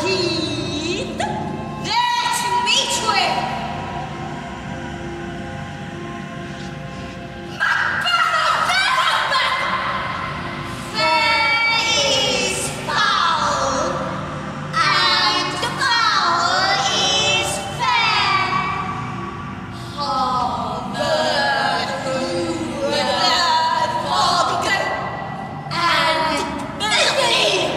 heat, there to meet with Macbeth! Fair is foul, and the foul is fair. Harvard, who without forget, and believe.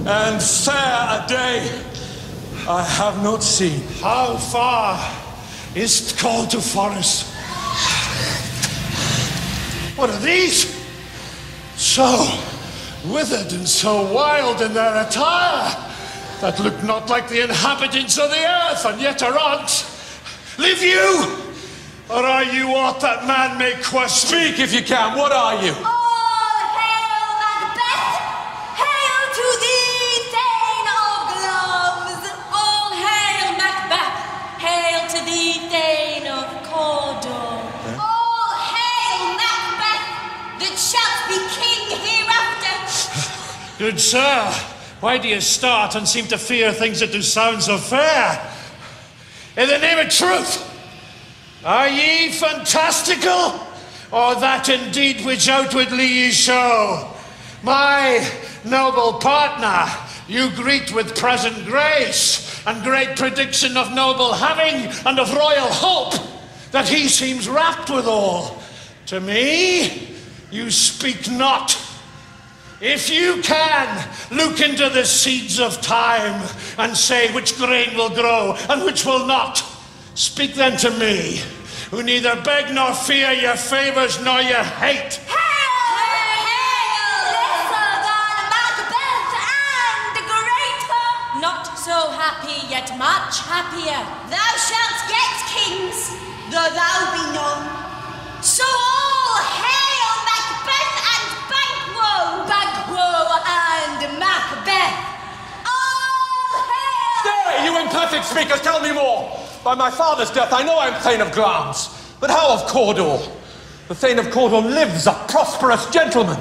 and fair a day I have not seen. How far is it called to forest? What are these? So withered and so wild in their attire, that look not like the inhabitants of the earth, and yet are odds. Live you, Or are you aught that man may question? Speak if you can. What are you? All hail Macbeth! Hail to thee, Thane of Gloves! All hail Macbeth! Hail to thee, Thane of Cawdor! All hail Macbeth, that shalt be king hereafter! Good sir, why do you start and seem to fear things that do sound so fair? In the name of truth, are ye fantastical, or that indeed which outwardly ye show? My noble partner, you greet with present grace, and great prediction of noble having, and of royal hope, that he seems rapt withal. To me, you speak not. If you can, look into the seeds of time, and say which grain will grow, and which will not. Speak then to me, who neither beg nor fear your favours nor your hate. Hail! Hail! Lesser than Macbeth and greater! Not so happy, yet much happier. Thou shalt get kings, though thou be none. So all hail Macbeth and Banquo! Banquo and Macbeth! All hail! Stay, you imperfect speakers, tell me more. By my father's death, I know I'm Thane of Glamis. But how of Cawdor? The Thane of Cawdor lives a prosperous gentleman.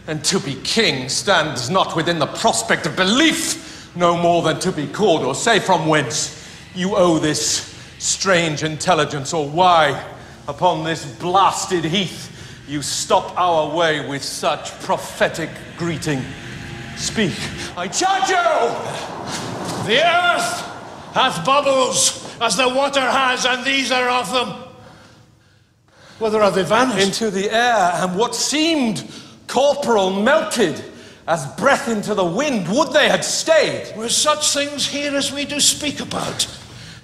And to be king stands not within the prospect of belief, no more than to be Cawdor. Say from whence you owe this strange intelligence, or why, upon this blasted heath, you stop our way with such prophetic greeting. Speak, I charge you! The earth hath bubbles, as the water has, and these are of them. Whither are they vanished? Into the air, and what seemed corporal melted as breath into the wind. Would they had stayed? Were such things here as we do speak about?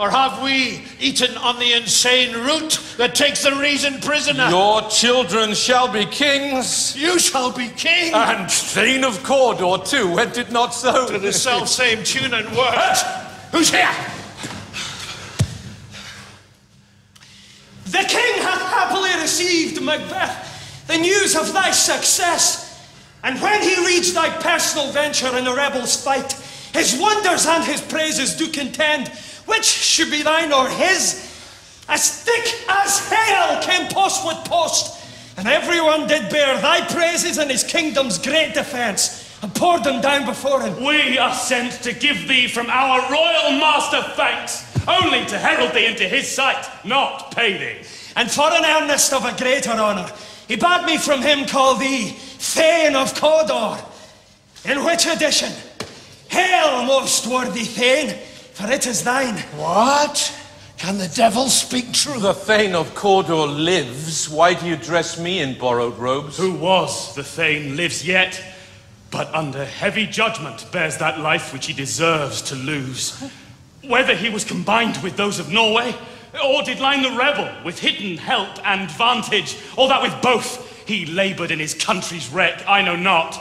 Or have we eaten on the insane root that takes the reason prisoner? Your children shall be kings. You shall be king. And Thane of Cawdor too, went it not so? To the self-same tune and words. Who's here? The king hath happily received, Macbeth, the news of thy success. And when he reads thy personal venture in a rebel's fight, his wonders and his praises do contend, which should be thine or his. As thick as hail came post with post, and everyone did bear thy praises and his kingdom's great defence, and poured them down before him. We are sent to give thee from our royal master thanks, only to herald thee into his sight, not pay thee. And for an earnest of a greater honour, he bade me from him call thee Thane of Cawdor. In which addition, hail, most worthy Thane, for it is thine. What? Can the devil speak true? The Thane of Cawdor lives. Why do you dress me in borrowed robes? Who was the Thane lives yet, but under heavy judgment bears that life which he deserves to lose. Whether he was combined with those of Norway, or did line the rebel with hidden help and vantage, or that with both he laboured in his country's wreck, I know not.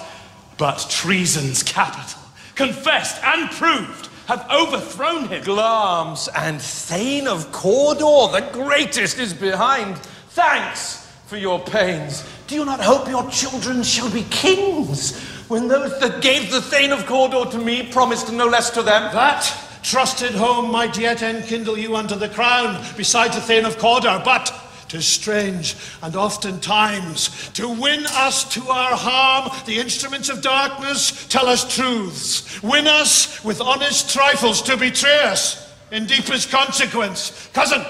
But treason's capital, confessed and proved, have overthrown him. Glamis and Thane of Cawdor, the greatest is behind. Thanks for your pains. Do you not hope your children shall be kings, when those that gave the Thane of Cawdor to me promised no less to them? That trusted home might yet enkindle you unto the crown, besides the Thane of Cawdor, but 'tis strange, and oftentimes, to win us to our harm, the instruments of darkness tell us truths. Win us with honest trifles to betray us in deepest consequence. Cousin,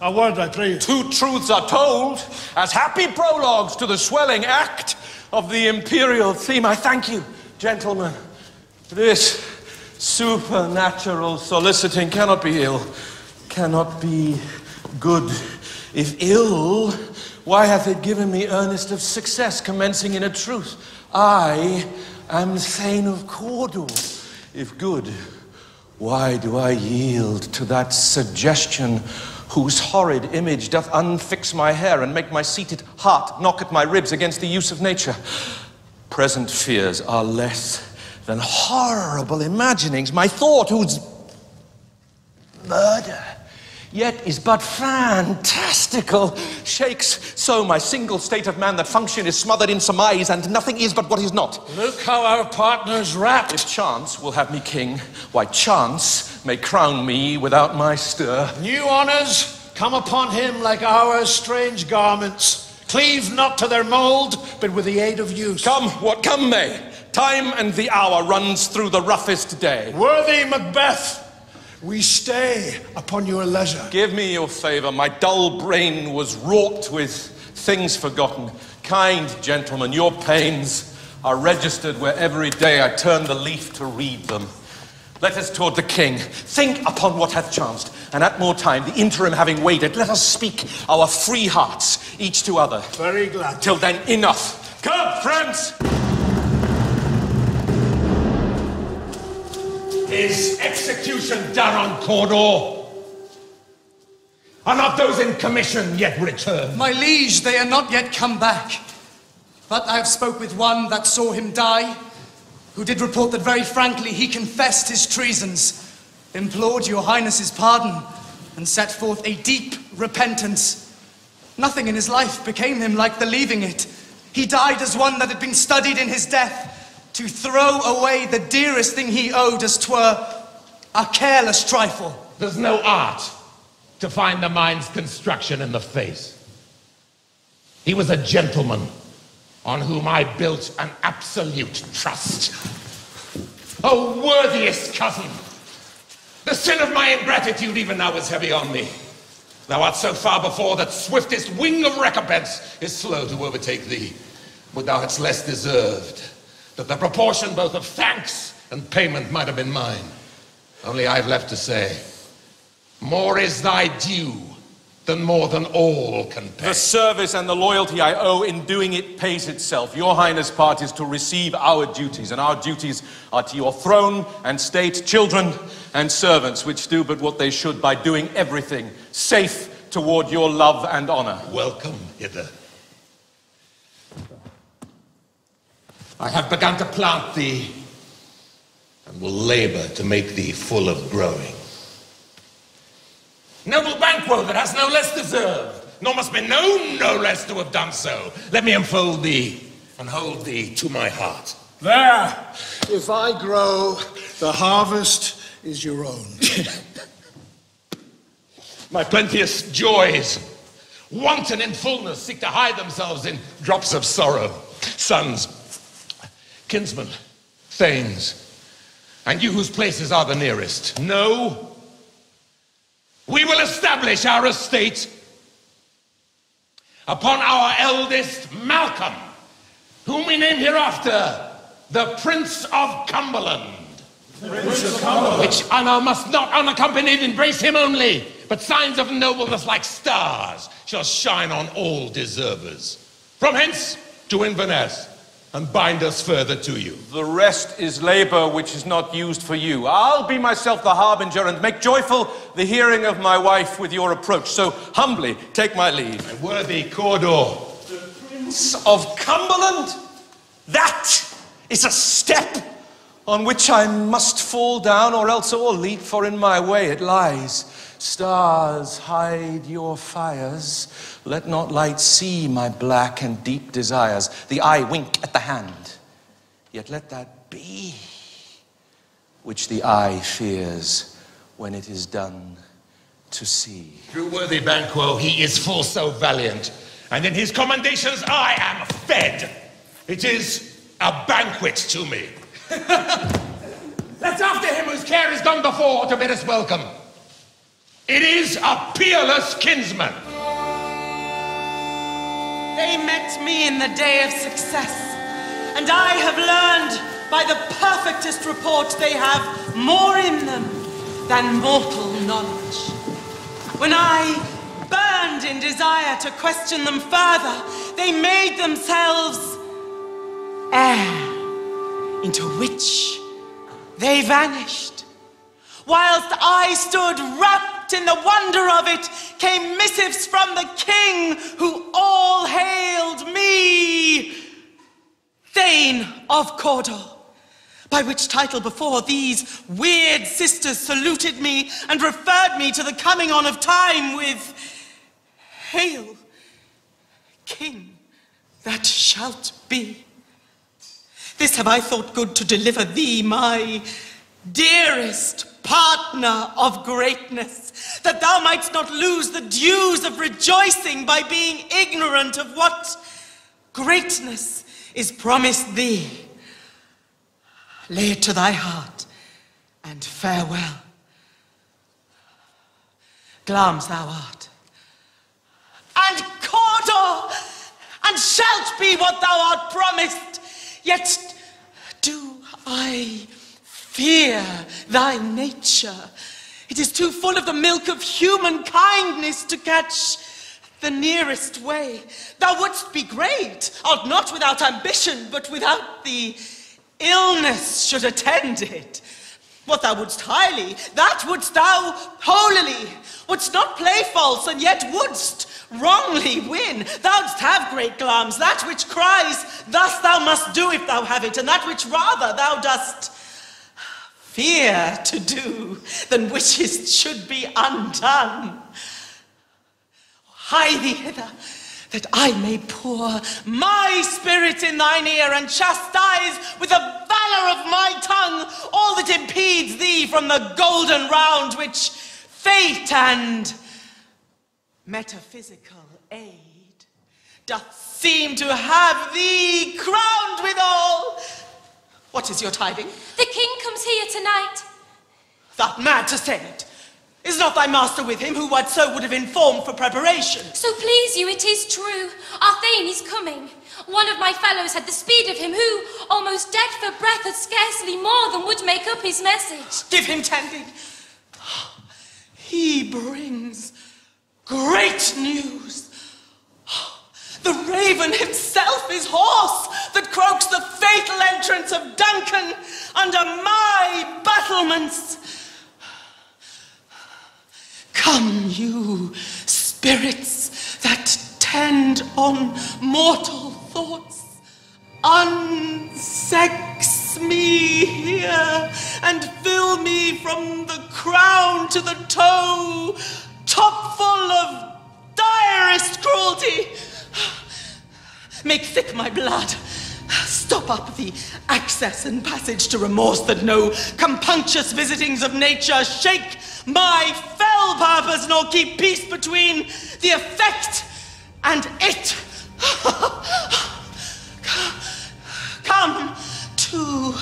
a word, I pray you. Two truths are told as happy prologues to the swelling act of the imperial theme. I thank you, gentlemen. This supernatural soliciting cannot be ill, cannot be good. If ill, why hath it given me earnest of success, commencing in a truth? I am Thane of Cawdor. If good, why do I yield to that suggestion whose horrid image doth unfix my hair and make my seated heart knock at my ribs against the use of nature? Present fears are less than horrible imaginings. My thought, whose murder yet is but fantastical. Shakes so my single state of man that function is smothered in surmise, and nothing is but what is not. Look how our partner's wrapped. If chance will have me king, why chance may crown me without my stir. New honours come upon him like our strange garments. Cleave not to their mould, but with the aid of use. Come, what come may. Time and the hour runs through the roughest day. Worthy Macbeth, we stay upon your leisure. Give me your favour. My dull brain was wrought with things forgotten. Kind gentlemen, your pains are registered where every day I turn the leaf to read them. Let us toward the king. Think upon what hath chanced, and at more time, the interim having waited, let us speak our free hearts, each to other. Very glad. Till then, enough. Come, friends! Is execution done on Cawdor? Are not those in commission yet returned? My liege, they are not yet come back. But I have spoke with one that saw him die, who did report that very frankly he confessed his treasons, implored your highness's pardon, and set forth a deep repentance. Nothing in his life became him like the leaving it. He died as one that had been studied in his death, to throw away the dearest thing he owed as 'twere a careless trifle. There's no art to find the mind's construction in the face. He was a gentleman on whom I built an absolute trust. Oh, worthiest cousin, the sin of my ingratitude even now is heavy on me. Thou art so far before that swiftest wing of recompense is slow to overtake thee. Would thou hadst less deserved, that the proportion both of thanks and payment might have been mine. Only I've left to say, more is thy due than more than all can pay. The service and the loyalty I owe in doing it pays itself. Your highness' part is to receive our duties, and our duties are to your throne and state, children and servants, which do but what they should by doing everything safe toward your love and honor. Welcome hither. I have begun to plant thee, and will labor to make thee full of growing. Noble Banquo that has no less deserved, nor must be known no less to have done so. Let me enfold thee, and hold thee to my heart. There! If I grow, the harvest is your own. My plenteous joys, wanton in fullness, seek to hide themselves in drops of sorrow. Sons, kinsmen, thanes, and you whose places are the nearest, know we will establish our estate upon our eldest Malcolm, whom we name hereafter the Prince of Cumberland. Prince of Cumberland. Which honor must not unaccompanied embrace him only, but signs of nobleness like stars shall shine on all deservers. From hence to Inverness, and bind us further to you. The rest is labor which is not used for you. I'll be myself the harbinger and make joyful the hearing of my wife with your approach. So humbly take my leave. My worthy Cawdor. The Prince of Cumberland? That is a step on which I must fall down or else all leap, for in my way it lies. Stars, hide your fires. Let not light see my black and deep desires. The eye wink at the hand. Yet let that be which the eye fears when it is done to see. Through worthy Banquo, he is full so valiant, and in his commendations I am fed. It is a banquet to me. Let's after him whose care is gone before to bid us welcome. It is a peerless kinsman. They met me in the day of success, and I have learned by the perfectest report they have more in them than mortal knowledge. When I burned in desire to question them further, they made themselves air, into which they vanished. Whilst I stood wrapped in the wonder of it, came missives from the king, who all hailed me Thane of Cawdor. by which title before these weird sisters saluted me and referred me to the coming on of time with, Hail, King, that shalt be. This have I thought good to deliver thee, my dearest partner of greatness, that thou mightst not lose the dues of rejoicing by being ignorant of what greatness is promised thee. Lay it to thy heart, and farewell. Glamis thou art, and Cawdor, and shalt be what thou art promised, yet do I fear thy nature. It is too full of the milk of human kindness to catch the nearest way. Thou wouldst be great, art not without ambition, but without the illness should attend it. What thou wouldst highly, that wouldst thou holily. Wouldst not play false, and yet wouldst wrongly win. Thou'dst have great Glamis, that which cries, thus thou must do if thou have it, and that which rather thou dost fear to do than wishes should be undone. Hie thee hither, that I may pour my spirit in thine ear and chastise with the valor of my tongue all that impedes thee from the golden round which fate and metaphysical aid doth seem to have thee crowned withal. What is your tiding? The king comes here tonight. Thou'rt mad to say it. Is not thy master with him, who so would have informed for preparation? So please you, it is true. Our Thane is coming. One of my fellows had the speed of him, who, almost dead for breath, had scarcely more than would make up his message. Give him tending. He brings great news. The raven himself is hoarse that croaks the fatal entrance of Duncan under my battlements. Come, you spirits that tend on mortal thoughts, unsex me here and fill me from the crown to the toe, top full of direst cruelty. Make thick my blood. Stop up the access and passage to remorse, that no compunctious visitings of nature shake my fell purpose, nor keep peace between the effect and it. Come to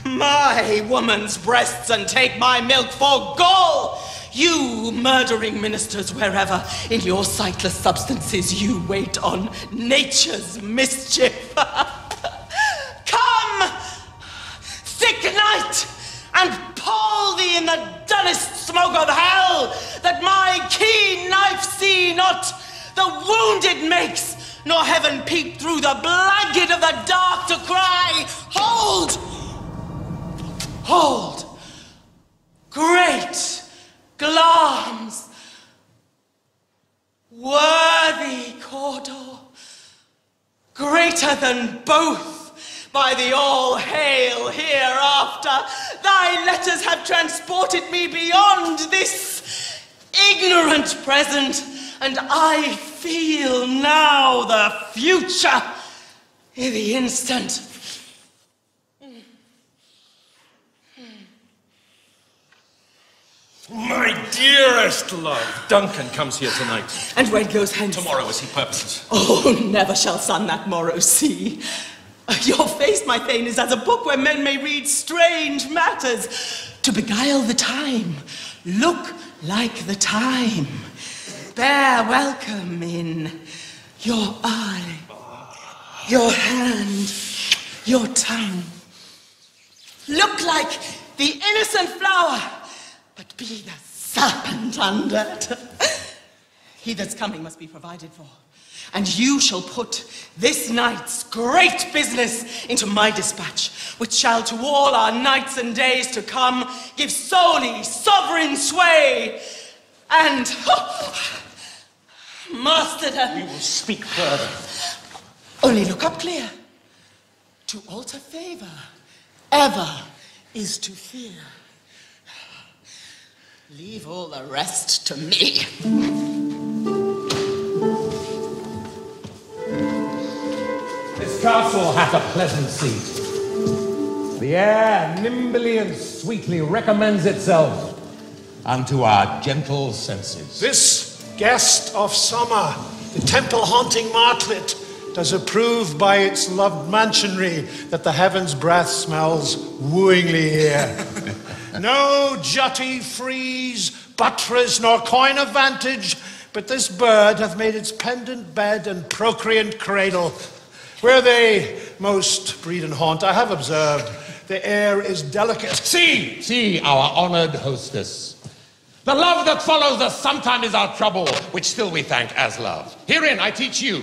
my woman's breasts and take my milk for gall. You murdering ministers, wherever in your sightless substances you wait on nature's mischief. Come, thick night, and pall thee in the dullest smoke of hell, that my keen knife see not the wounded makes, nor heaven peep through the blanket of the dark to cry, hold, hold, great Glamis, worthy Cawdor, greater than both by the all-hail hereafter. Thy letters have transported me beyond this ignorant present, and I feel now the future in the instant. My dearest love, Duncan comes here tonight. And when goes hence? Tomorrow, as he purposes. Oh, never shall sun that morrow see. Your face, my Thane, is as a book where men may read strange matters. To beguile the time, look like the time. Bear welcome in your eye, your hand, your tongue. Look like the innocent flower, but be the serpent under it. He that's coming must be provided for. And you shall put this night's great business into my dispatch, which shall to all our nights and days to come give solely sovereign sway. And, masterdom. We will speak further. Only look up clear. To alter favor, ever is to fear. Leave all the rest to me. This castle hath a pleasant seat. The air nimbly and sweetly recommends itself unto our gentle senses. This guest of summer, the temple-haunting martlet, does approve by its loved mansionry that the heaven's breath smells wooingly here. No jutty frieze, buttress, nor coign of vantage, but this bird hath made its pendant bed and procreant cradle. Where they most breed and haunt, I have observed, the air is delicate. See, our honored hostess. The love that follows us sometime is our trouble, which still we thank as love. Herein I teach you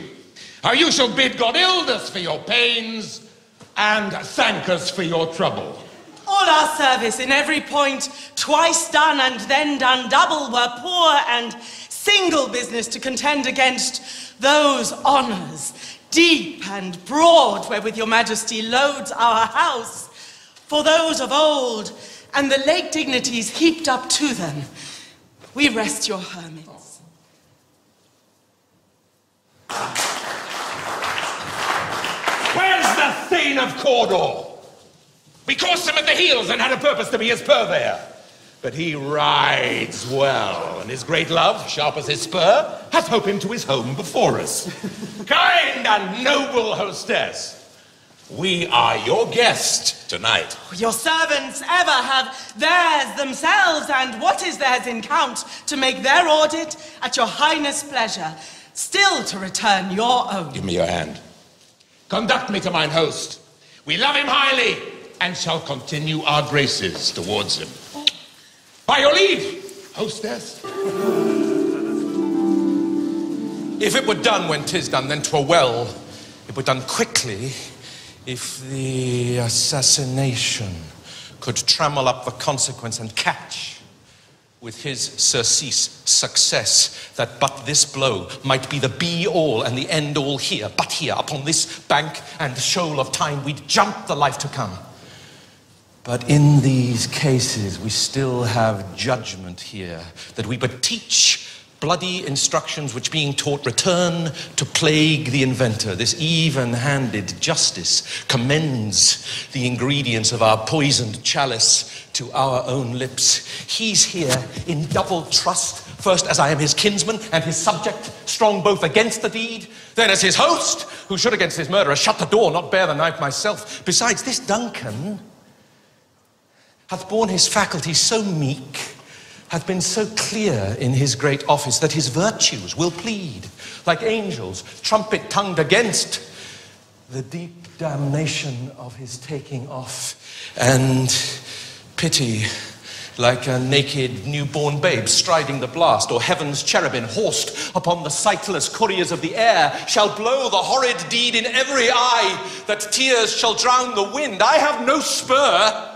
how you shall bid God Ildes for your pains and thank us for your trouble. All our service in every point, twice done and then done double, were poor and single business to contend against those honours, deep and broad, wherewith your majesty loads our house. For those of old, and the late dignities heaped up to them, we rest your hermits. Where's the Thane of Cawdor? We coursed him at the heels and had a purpose to be his purveyor. But he rides well, and his great love, sharp as his spur, hath hope him to his home before us. Kind and noble hostess, we are your guest tonight. Your servants ever have theirs themselves, and what is theirs in count to make their audit at your highness' pleasure, still to return your own. Give me your hand. Conduct me to mine host. We love him highly, and shall continue our graces towards him. By your leave, hostess. If it were done when 'tis done, then 'twere well. It were done quickly, if the assassination could trammel up the consequence and catch with his surcease success, that but this blow might be the be-all and the end-all here, but here, upon this bank and shoal of time, we'd jump the life to come. But in these cases, we still have judgment here, that we but teach bloody instructions which being taught return to plague the inventor. This even-handed justice commends the ingredients of our poisoned chalice to our own lips. He's here in double trust, first as I am his kinsman and his subject, strong both against the deed, then as his host, who should against his murderer shut the door, not bear the knife myself. Besides, this Duncan hath borne his faculties so meek, hath been so clear in his great office, that his virtues will plead, like angels, trumpet-tongued against the deep damnation of his taking off, and pity, like a naked newborn babe striding the blast, or heaven's cherubim horsed upon the sightless couriers of the air, shall blow the horrid deed in every eye, that tears shall drown the wind. I have no spur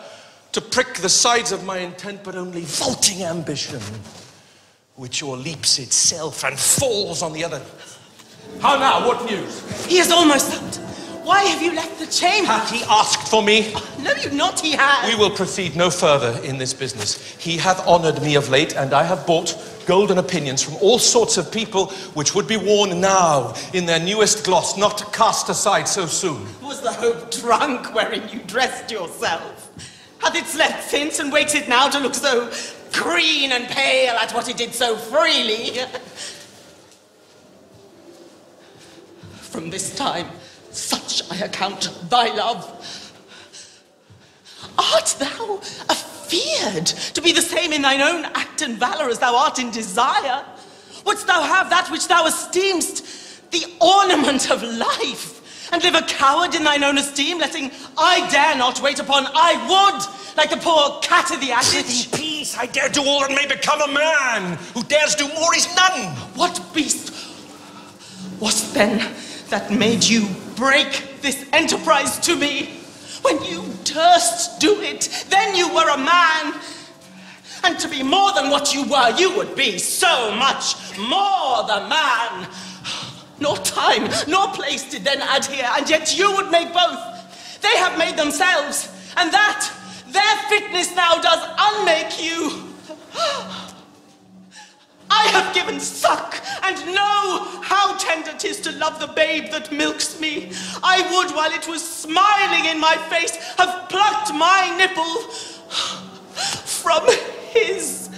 to prick the sides of my intent, but only vaulting ambition, which o'erleaps itself and falls on the other. How now, what news? He is almost out. Why have you left the chamber? Hath he asked for me? No, you not, he has. We will proceed no further in this business. He hath honoured me of late, and I have bought golden opinions from all sorts of people, which would be worn now in their newest gloss, not cast aside so soon. Was the hope drunk wherein you dressed yourself? Hath it slept since, and wakes it now to look so green and pale at what it did so freely? From this time, such I account thy love. Art thou afeard to be the same in thine own act and valour as thou art in desire? Wouldst thou have that which thou esteem'st the ornament of life, and live a coward in thine own esteem, letting I dare not wait upon I would, like the poor cat of the adage? Peace, I dare do all and may become a man. Who dares do more is none. What beast was then that made you break this enterprise to me? When you durst do it, then you were a man. And to be more than what you were, you would be so much more the man. Nor time, nor place did then adhere, and yet you would make both. They have made themselves, and that their fitness now does unmake you. I have given suck, and know how tender 'tis to love the babe that milks me. I would, while it was smiling in my face, have plucked my nipple from his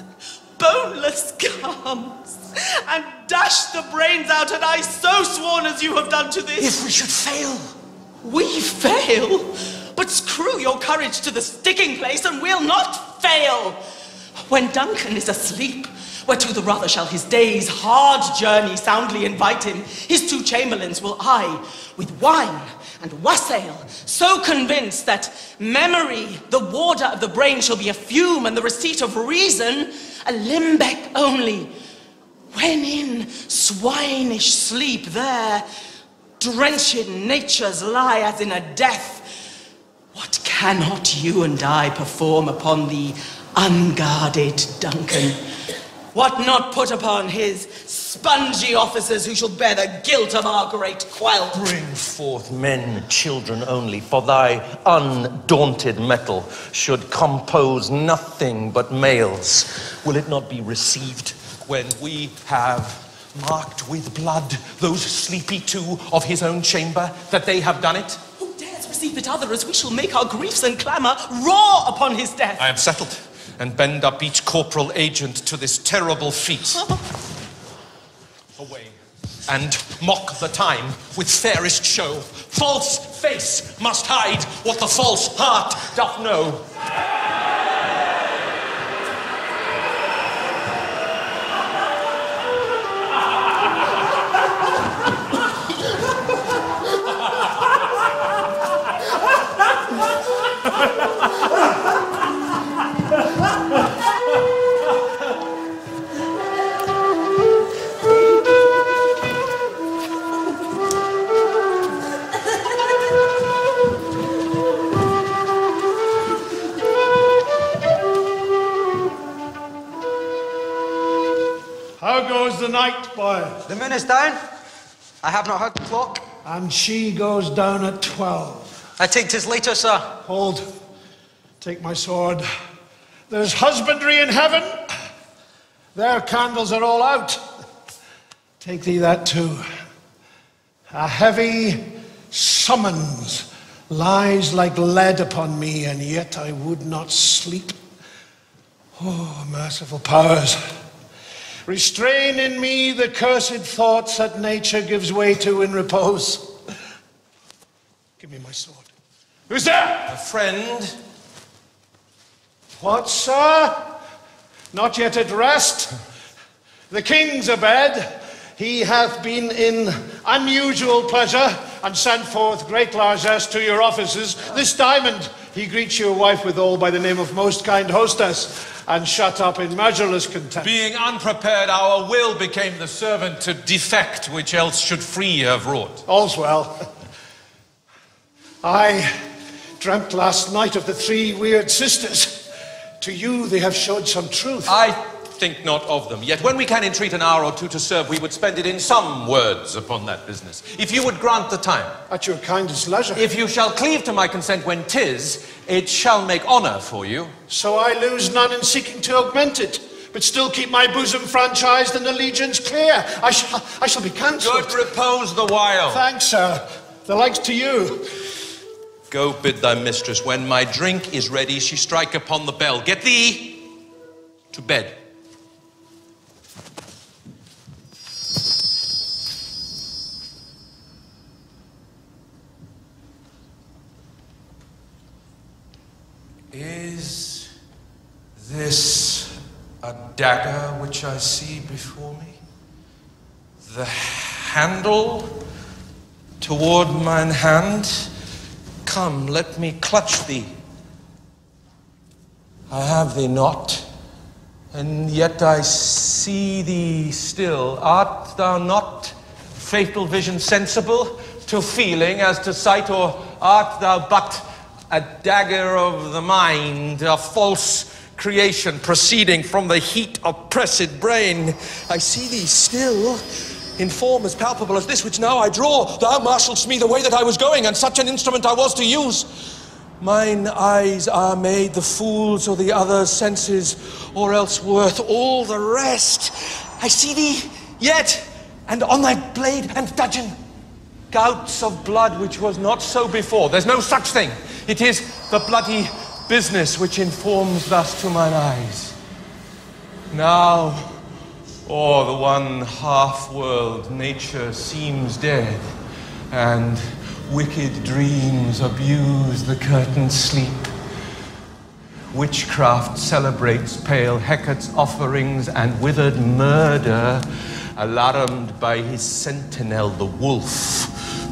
boneless gums, and dashed the brains out, had I so sworn as you have done to this. If we should fail? We fail? But screw your courage to the sticking place, and we'll not fail. When Duncan is asleep, whereto the rather shall his day's hard journey soundly invite him, his two chamberlains will I, with wine and wassail, so convinced that memory, the warder of the brain, shall be a fume, and the receipt of reason a limbeck only. When in swinish sleep there, drenched natures lie as in a death, what cannot you and I perform upon the unguarded Duncan? What not put upon his spongy officers who shall bear the guilt of our great quell? Bring forth men, children only, for thy undaunted metal should compose nothing but males. Will it not be received when we have marked with blood those sleepy two of his own chamber, that they have done it? Who dares receive it other, as we shall make our griefs and clamour roar upon his death? I am settled, and bend up each corporal agent to this terrible feat. Away, and mock the time with fairest show. False face must hide what the false heart doth know. How goes the night, boy? The moon is down. I have not heard the clock. And she goes down at 12. I take 'tis later, sir. Hold. Take my sword. There's husbandry in heaven. Their candles are all out. Take thee that too. A heavy summons lies like lead upon me, and yet I would not sleep. Oh, merciful powers. Restrain in me the cursed thoughts that nature gives way to in repose. Give me my sword. Who's there? A friend. What, sir? Not yet at rest? The king's abed. He hath been in unusual pleasure, and sent forth great largesse to your offices. This diamond he greets your wife withal by the name of most kind hostess, and shut up in measureless contempt. Being unprepared, our will became the servant to defect, which else should free have wrought. All's well. I dreamt last night of the three weird sisters. To you they have showed some truth. I think not of them. Yet when we can entreat an hour or two to serve, we would spend it in some words upon that business. If you would grant the time. At your kindest leisure. If you shall cleave to my consent when 'tis, it shall make honour for you. So I lose none in seeking to augment it, but still keep my bosom franchised and allegiance clear. I shall be cancelled. Good repose the while. Thanks, sir. The likes to you. Go bid thy mistress, when my drink is ready, she strike upon the bell. Get thee to bed. Is this a dagger which I see before me? The handle toward mine hand? Come, let me clutch thee. I have thee not, and yet I see thee still. Art thou not, fatal vision, sensible to feeling as to sight, or art thou but a dagger of the mind, a false creation proceeding from the heat of pressed brain? I see thee still, in form as palpable as this which now I draw. Thou marshalst me the way that I was going, and such an instrument I was to use. Mine eyes are made the fools or the other senses, or else worth all the rest. I see thee yet, and on thy blade and dudgeon, gouts of blood which was not so before. There's no such thing. It is the bloody business which informs thus to mine eyes. Now, o'er the one half-world nature seems dead, and wicked dreams abuse the curtained sleep. Witchcraft celebrates pale Hecate's offerings, and withered murder, alarmed by his sentinel, the wolf,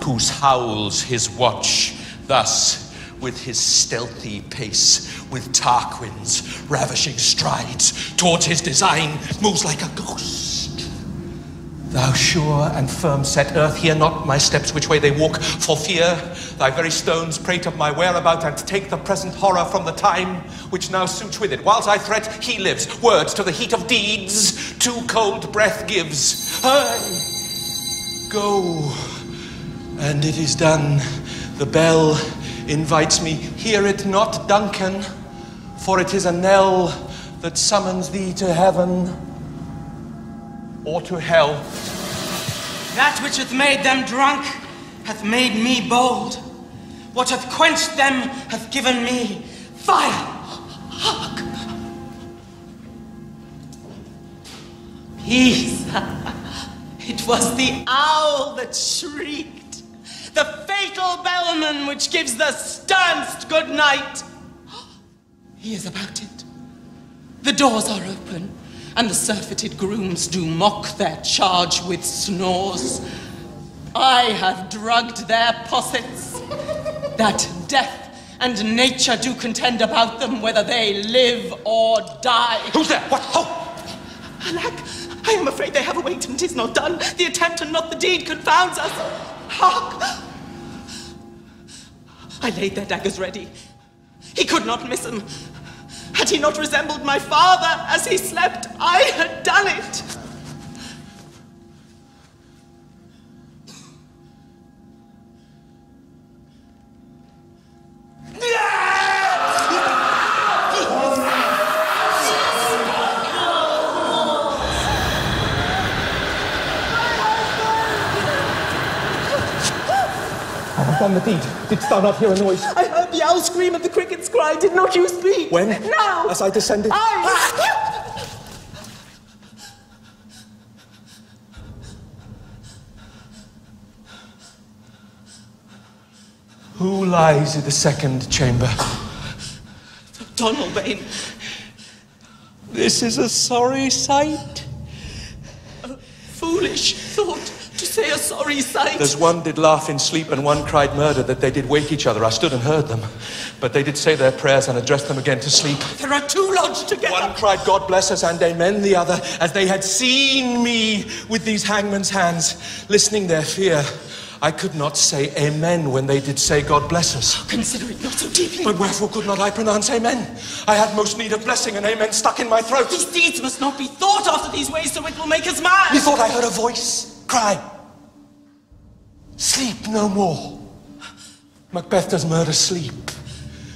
whose howls his watch, thus, with his stealthy pace, with Tarquin's ravishing strides, towards his design, moves like a ghost. Thou sure and firm set earth, hear not my steps which way they walk, for fear thy very stones prate of my whereabout, and take the present horror from the time which now suits with it. Whilst I threat, he lives. Words to the heat of deeds, too cold breath gives. Aye, go, and it is done. The bell invites me. Hear it not, Duncan, for it is a knell that summons thee to heaven or to hell. That which hath made them drunk hath made me bold. What hath quenched them hath given me fire. Hark! Peace. It was the owl that shrieked, the fatal bellman which gives the sternest good night. He is about it. The doors are open, and the surfeited grooms do mock their charge with snores. I have drugged their possets, that death and nature do contend about them, whether they live or die. Who's there? What? Oh! Alack, I am afraid they have awaked, and 'tis not done. The attempt and not the deed confounds us. Hark! I laid their daggers ready. He could not miss them. Had he not resembled my father as he slept, I had done it. I have done the deed. Didst thou not hear a noise? I heard the owl scream and the crickets cry. Did not you speak? When? Now! As I descended. Who lies in the second chamber? Donalbain. This is a sorry sight. A foolish thought to say a sorry sight. There's one did laugh in sleep and one cried murder, that they did wake each other. I stood and heard them, but they did say their prayers and addressed them again to sleep. There are two lodged together. One cried, God bless us, and amen. The other, as they had seen me with these hangman's hands, listening their fear, I could not say amen when they did say God bless us. Consider it not so deeply. But wherefore could not I pronounce amen? I had most need of blessing, and amen stuck in my throat. These deeds must not be thought after these ways, so it will make us mad. Methought I heard a voice cry, sleep no more. Macbeth does murder sleep.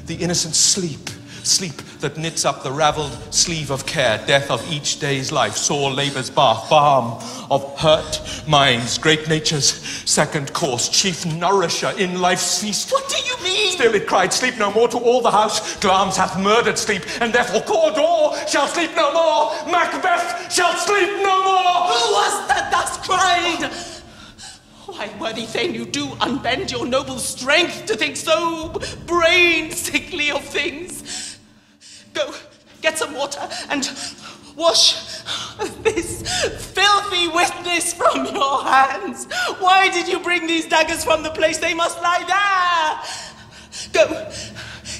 The innocent sleep. Sleep that knits up the ravelled sleeve of care. Death of each day's life. Sore labour's bath. Balm of hurt minds. Great nature's second course. Chief nourisher in life's feast. What do you mean? Still it cried, sleep no more to all the house. Glamis hath murdered sleep, and therefore Cawdor shall sleep no more. Macbeth shall sleep no more. Who was that thus cried? Why, worthy Thane, you do unbend your noble strength to think so brain-sickly of things. Go, get some water and wash this filthy witness from your hands. Why did you bring these daggers from the place? They must lie there. Go,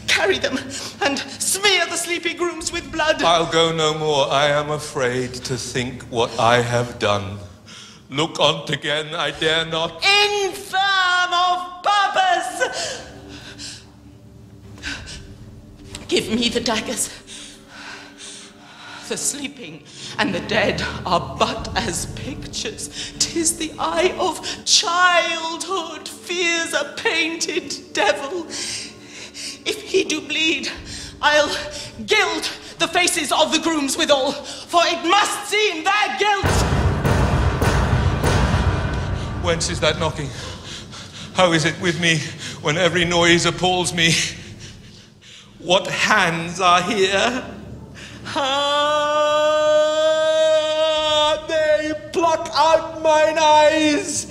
carry them and smear the sleepy grooms with blood. I'll go no more. I am afraid to think what I have done. Look on't again, I dare not. Infirm of purpose! Give me the daggers. The sleeping and the dead are but as pictures. 'Tis the eye of childhood fears a painted devil. if he do bleed, I'll gild the faces of the grooms withal, for it must seem their guilt. Whence is that knocking? How is it with me when every noise appalls me? What hands are here? They pluck out mine eyes.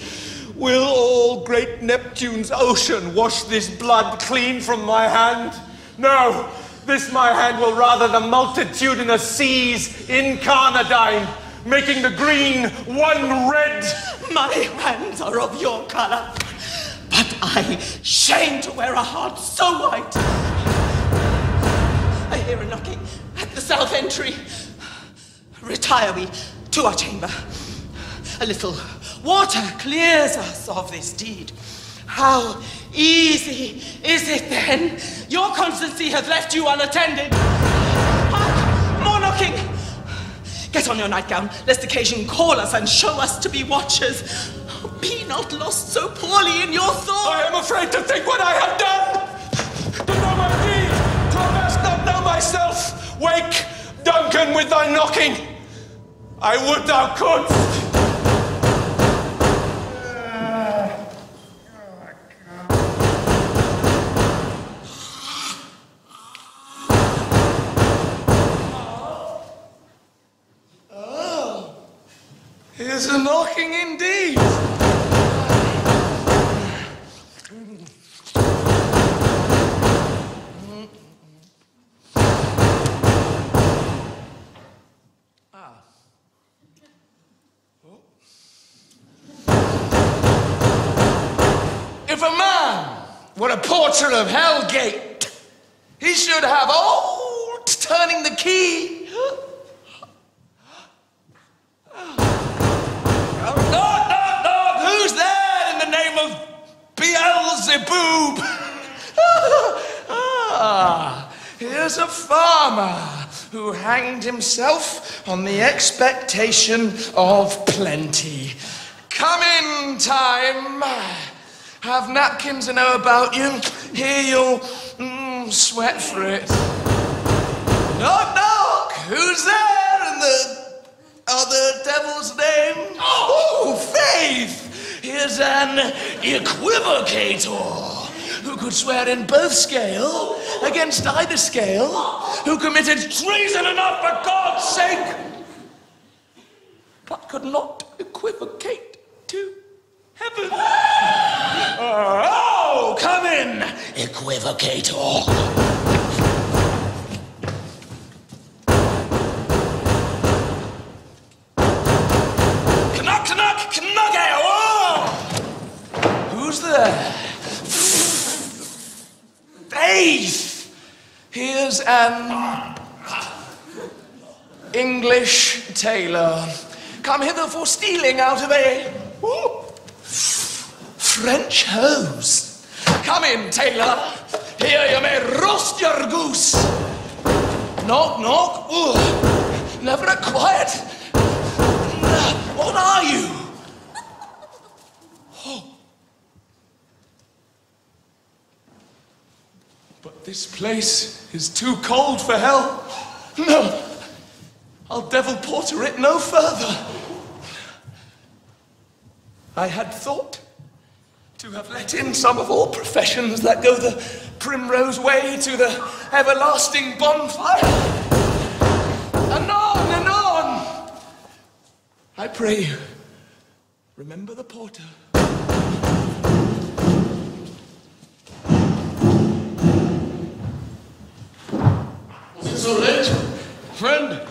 Will all great Neptune's ocean wash this blood clean from my hand? No, this my hand will rather the multitudinous seas incarnadine, making the green one red. My hands are of your colour, but I shame to wear a heart so white. I hear a knocking at the south entry. Retire we to our chamber. A little water clears us of this deed. How easy is it then? Your constancy hath left you unattended. Hark, more knocking. Get on your nightgown, lest occasion call us and show us to be watchers. Be not lost so poorly in your thought. I am afraid to think what I have done. To know my deed, to best not know myself. Wake, Duncan, with thy knocking. I would thou couldst. Here's a knocking indeed. If a man were a porter of Hellgate, he should have old turning the key. Knock, who's there in the name of Beelzebub? Here's a farmer who hanged himself on the expectation of plenty. Come in time. Have napkins to know about you. Here you'll sweat for it. Knock, who's there in the other devil's name? Oh, Faith! Here's an equivocator who could swear in both scale against either scale, who committed treason enough for God's sake, but could not equivocate to heaven. Oh, come in, equivocator. Who's there? Faith! Here's an English tailor, come hither for stealing out of a French hose. Come in, tailor. Here you may roast your goose. Knock, knock. Ooh, never a quiet. What are you? Oh. But this place is too cold for hell. No, I'll devil porter it no further. I had thought to have let in some of all professions that go the primrose way to the everlasting bonfire. Anon, anon. I pray you, remember the porter. Was it so late? Friend,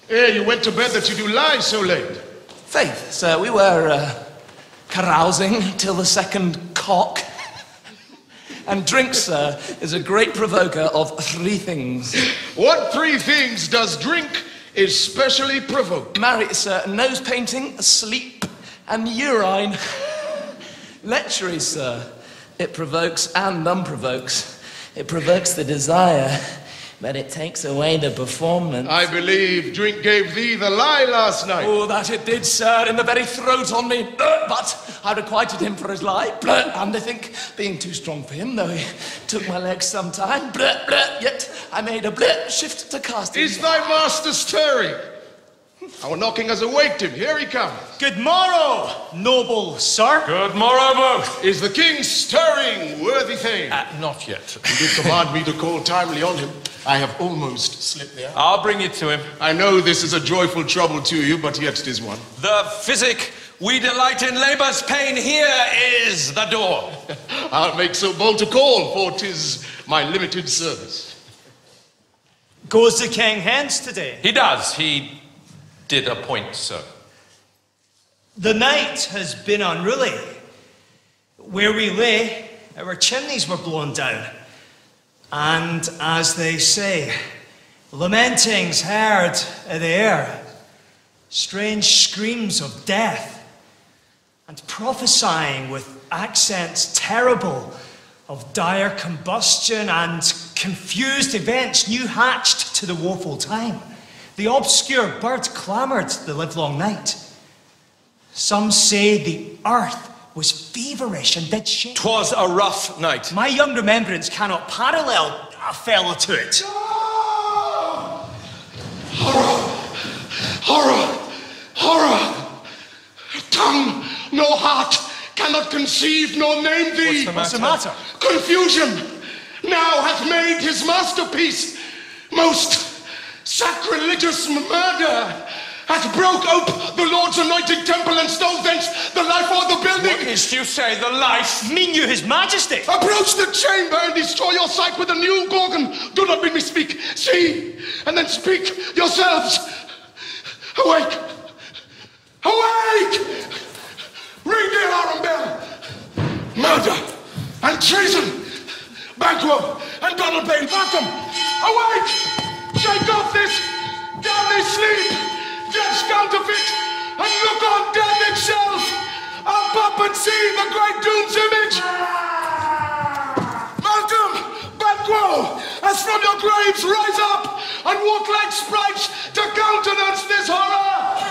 ere you went to bed that you do lie so late. Faith, sir, we were carousing till the second cock. And drink, sir, is a great provoker of three things. What three things does drink especially provoke? Marry, sir, nose painting, sleep, and urine. Lechery, sir, it provokes and unprovokes. It provokes the desire. but it takes away the performance. I believe drink gave thee the lie last night. Oh, that it did, sir, in the very throat on me. But I requited him for his lie, and I think being too strong for him, though he took my legs some time, yet I made a shift to cast him. Is thy master stirring? Our knocking has awaked him. Here he comes. Good morrow, noble sir. Good morrow, both. Is the king stirring, worthy thane? Not yet. He did command me to call timely on him. I have almost slipped there. I'll bring you to him. I know this is a joyful trouble to you, but yet 'tis one. The physic we delight in labour's pain, here is the door. I'll make so bold to call, for 'tis my limited service. Goes the king hence today? He does. He did appoint so. The night has been unruly. Where we lay, our chimneys were blown down. And as they say, lamentings heard in the air, strange screams of death, and prophesying with accents terrible of dire combustion and confused events new hatched to the woeful time. The obscure bird clamoured the livelong night. Some say the earth was feverish and did shake. 'Twas a rough night. My young remembrance cannot parallel a fellow to it. Horror! Horror! Horror! Tongue, no heart, cannot conceive nor name thee. What's the matter? Confusion now hath made his masterpiece. Most sacrilegious murder hath broke up the Lord's anointed temple and stole thence the life of the building. What is you say, the life? Mean you his majesty? Approach the chamber and destroy your sight with a new gorgon. Do not bid me speak. See, and then speak yourselves. Awake! Awake! Ring the alarm bell. Murder and treason. Banquo and Donald Bain, Markham. Awake! Shake off this deadly sleep. Death's counterfeit, and look on death itself. Up, up and see the great doom's image. Malcolm, Banquo, as from your graves rise up and walk like sprites to countenance this horror.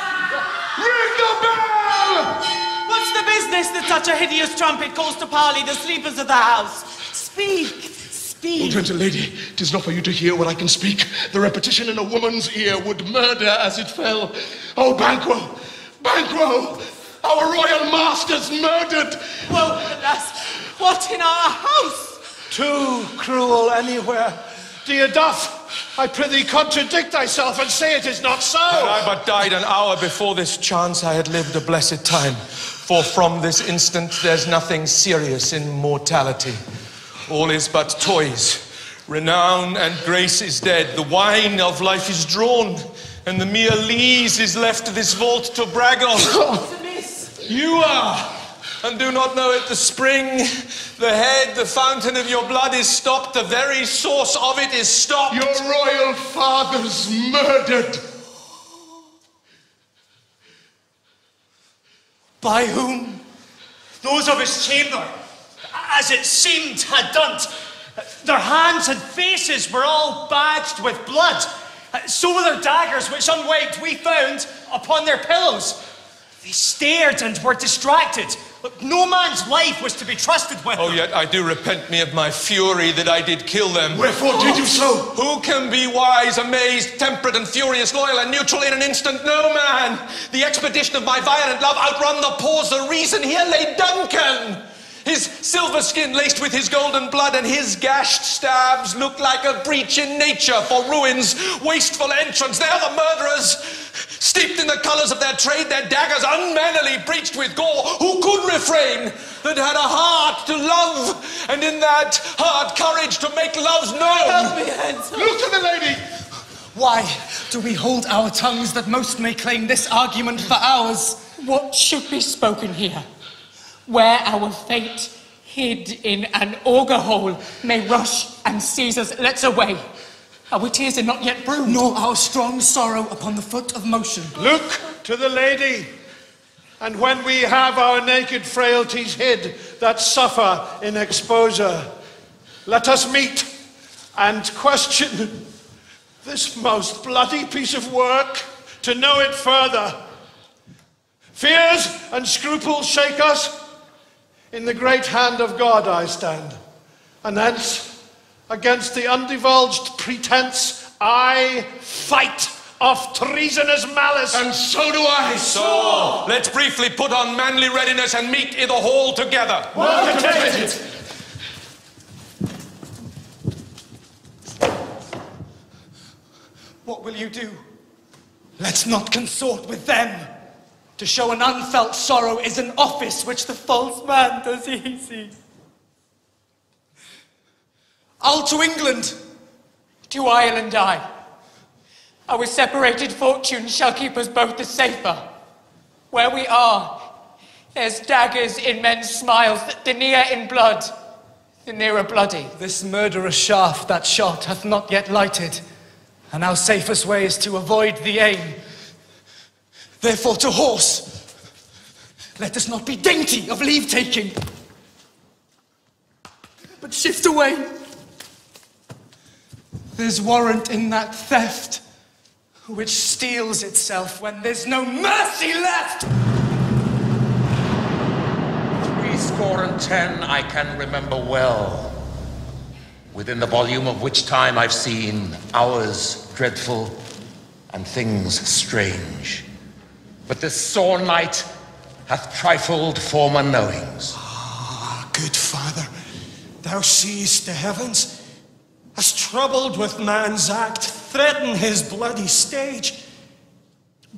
Ring the bell! What's the business that such a hideous trumpet calls to parley the sleepers of the house? Speak! Oh, gentle lady, 'tis not for you to hear what I can speak. The repetition in a woman's ear would murder as it fell. Oh, Banquo, Banquo, our royal master's murdered. Well, alas, what in our house? Too cruel anywhere. Dear Duff, I prithee contradict thyself and say it is not so. Had I but died an hour before this chance, I had lived a blessed time. For from this instant there's nothing serious in mortality. All is but toys. Renown and grace is dead. The wine of life is drawn, and the mere lees is left this vault to brag on. You are, and do not know it. The spring, the head, the fountain of your blood is stopped. The very source of it is stopped. Your royal father's murdered. By whom? Those of his chamber, as it seemed, had done. Their hands and faces were all badged with blood. So were their daggers, which unwiped we found upon their pillows. They stared and were distracted. Look, no man's life was to be trusted with. Oh, yet I do repent me of my fury that I did kill them. Wherefore did you so? Who can be wise, amazed, temperate and furious, loyal and neutral in an instant? No man. The expedition of my violent love outrun the pause. The reason here lay Duncan. His silver skin laced with his golden blood, and his gashed stabs look like a breach in nature for ruin's wasteful entrance. They're the murderers, steeped in the colours of their trade, their daggers unmannerly breached with gore. Who could refrain that had a heart to love, and in that heart courage to make love's known? Help me, Hansel. Look to the lady. Why do we hold our tongues that most may claim this argument for ours? What should be spoken here? Where our fate, hid in an auger hole, may rush and seize us. Let's away. Our tears are not yet brewed. Nor our strong sorrow upon the foot of motion. Look to the lady, and when we have our naked frailties hid that suffer in exposure, let us meet and question This most bloody piece of work, to know it further. Fears and scruples shake us. In the great hand of God I stand. And hence, against the undivulged pretense, I fight of treasonous malice. And so do I. So, let's briefly put on manly readiness and meet in the hall together. Well contented. What will you do? Let's not consort with them. To show an unfelt sorrow is an office which the false man does easy. I'll to England. To Ireland I. Our separated fortunes shall keep us both the safer. Where we are, there's daggers in men's smiles, the near in blood, the nearer bloody. This murderous shaft that shot hath not yet lighted, and our safest way is to avoid the aim. Therefore to horse. Let us not be dainty of leave-taking, but shift away. There's warrant in that theft, which steals itself when there's no mercy left. 70 I can remember well, within the volume of which time I've seen hours dreadful and things strange. But this sore night hath trifled former knowings. Ah, good father, thou seest the heavens, as troubled with man's act, threaten his bloody stage.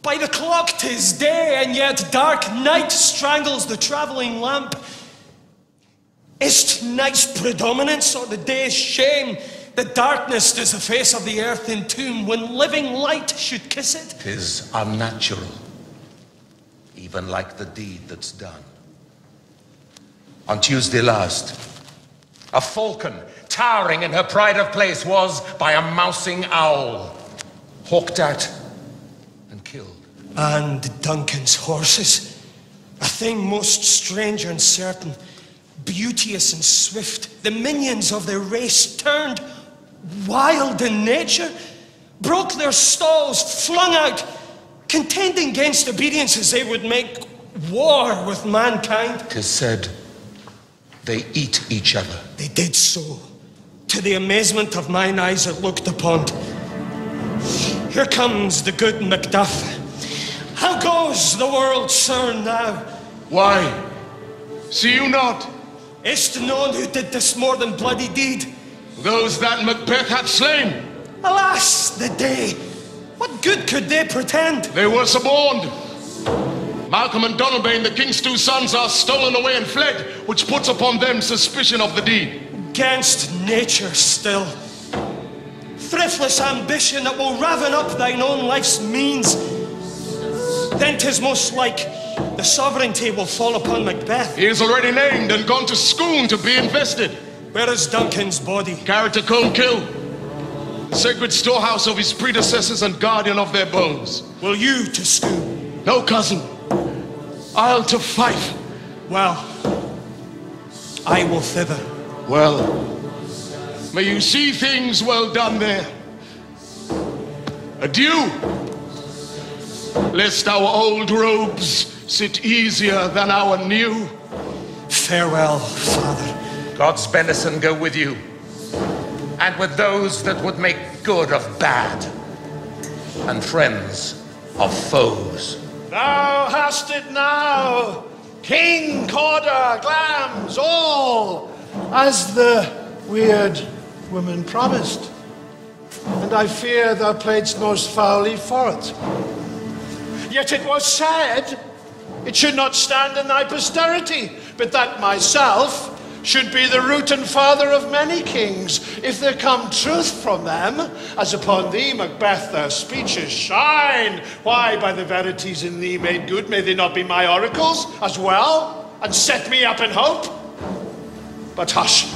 By the clock 'tis day, and yet dark night strangles the travelling lamp. Is't night's predominance or the day's shame? The darkness is the face of the earth entomb, when living light should kiss it. 'Tis unnatural, even like the deed that's done. On Tuesday last, a falcon, towering in her pride of place, was by a mousing owl hawked at and killed. And Duncan's horses, a thing most strange and certain, beauteous and swift, the minions of their race, turned wild in nature, broke their stalls, flung out, contending against obedience as they would make war with mankind. 'Tis said they eat each other. They did so, to the amazement of mine eyes that looked upon. Here comes the good Macduff. How goes the world, sir, now? Why? See you not? Is't known who did this more than bloody deed? Those that Macbeth hath slain. Alas, the day! What good could they pretend? They were suborned. Malcolm and Donalbain, the king's 2 sons, are stolen away and fled, which puts upon them suspicion of the deed. Against nature still. Thriftless ambition that will raven up thine own life's means. Then 'tis most like the sovereignty will fall upon Macbeth. He is already named and gone to Scone to be invested. Where is Duncan's body? Carried to Colmkill, the sacred storehouse of his predecessors and guardian of their bones. Will you to Scone? No, cousin. I'll to Fife. Well, I will thither. Well, may you see things well done there. Adieu, lest our old robes sit easier than our new. Farewell, father. God's benison go with you, and with those that would make good of bad, and friends of foes. Thou hast it now, King, Corder, Glams, all, as the weird woman promised. And I fear thou playedst most foully for it. Yet it was said, it should not stand in thy posterity, but that myself should be the root and father of many kings, if there come truth from them, as upon thee, Macbeth, their speeches shine. Why, by the verities in thee made good, may they not be my oracles as well, and set me up in hope? But hush,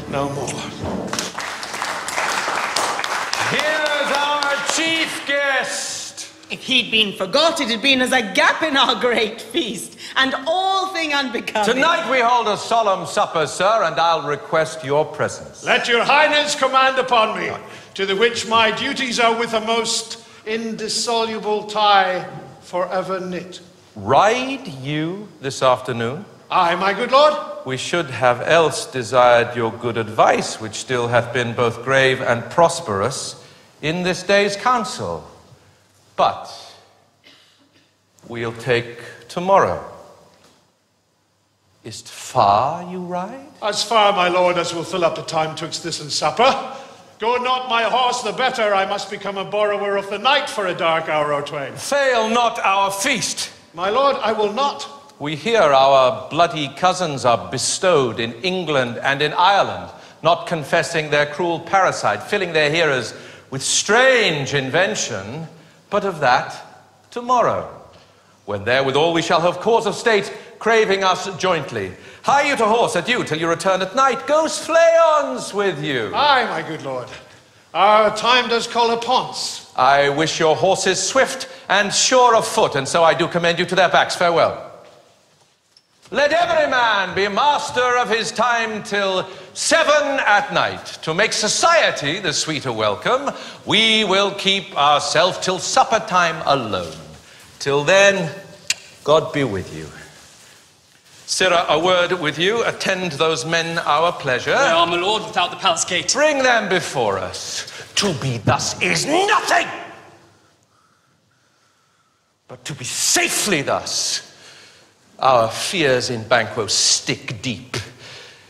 no more. Here's our chief guest. If he'd been forgot, it had been as a gap in our great feast, and all things something unbecoming. Tonight we hold a solemn supper, sir, and I'll request your presence. Let your highness command upon me, to the which my duties are with a most indissoluble tie forever knit. Ride you this afternoon? Aye, my good lord. We should have else desired your good advice, which still hath been both grave and prosperous in this day's council. But we'll take tomorrow. Is't far you ride? As far, my lord, as will fill up the time twixt this and supper. Go not my horse the better, I must become a borrower of the night for a dark hour or twain. Fail not our feast. My lord, I will not. We hear our bloody cousins are bestowed in England and in Ireland, not confessing their cruel parasite, filling their hearers with strange invention, but of that tomorrow, when therewithal we shall have cause of state, craving us jointly. Hie you to horse, adieu, till you return at night. Ghost flayons with you. Aye, my good lord. Our time does call upon us. I wish your horses swift and sure of foot, and so I do commend you to their backs. Farewell. Let every man be master of his time till 7 at night. To make society the sweeter welcome, we will keep ourselves till supper time alone. Till then, God be with you. Sirrah, a word with you. Attend those men our pleasure. They are, my lord, without the palace gate. Bring them before us. To be thus is nothing, but to be safely thus. Our fears in Banquo stick deep,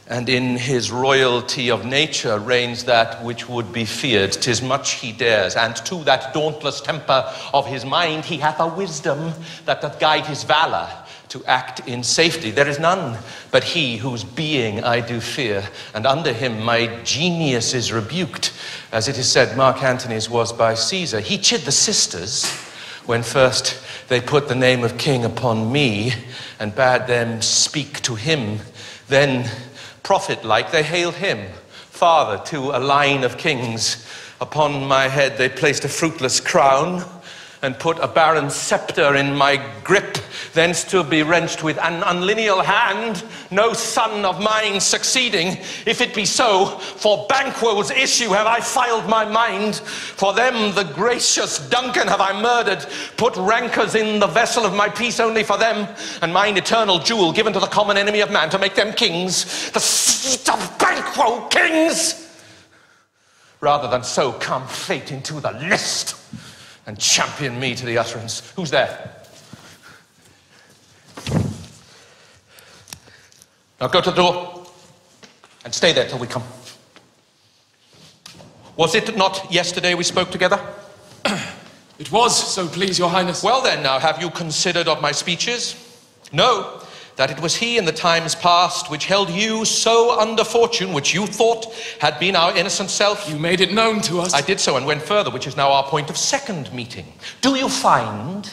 and in his royalty of nature reigns that which would be feared. 'Tis much he dares, and to that dauntless temper of his mind he hath a wisdom that doth guide his valor to act in safety. There is none but he whose being I do fear, and under him my genius is rebuked, as it is said Mark Antony's was by Caesar. He chid the sisters when first they put the name of king upon me, and bade them speak to him. Then, prophet-like, they hailed him father to a line of kings. Upon my head they placed a fruitless crown, and put a barren scepter in my grip, thence to be wrenched with an unlineal hand, no son of mine succeeding. If it be so, for Banquo's issue have I filed my mind. For them the gracious Duncan have I murdered, put rancors in the vessel of my peace only for them, and mine eternal jewel given to the common enemy of man, to make them kings, the seat of Banquo kings. Rather than so come fate into the list, and champion me to the utterance. Who's there? Now go to the door and stay there till we come. Was it not yesterday we spoke together? It was, so please your highness. Well then, now have you considered of my speeches? Know that it was he in the times past which held you so under fortune, which you thought had been our innocent self. You made it known to us. I did so, and went further, which is now our point of second meeting. Do you find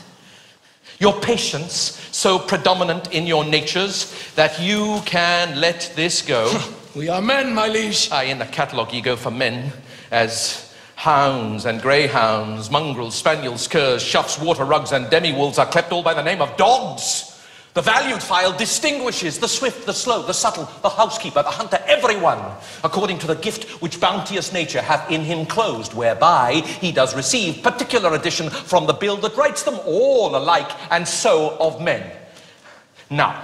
your patience so predominant in your natures that you can let this go? We are men, my liege. Aye, in the catalogue ye go for men as hounds and greyhounds, mongrels, spaniels, curs, shuffs, water rugs, and demi-wolves are clept all by the name of dogs. The valued file distinguishes the swift, the slow, the subtle, the housekeeper, the hunter, everyone, according to the gift which bounteous nature hath in him closed, whereby he does receive particular addition from the bill that writes them all alike, and so of men. Now,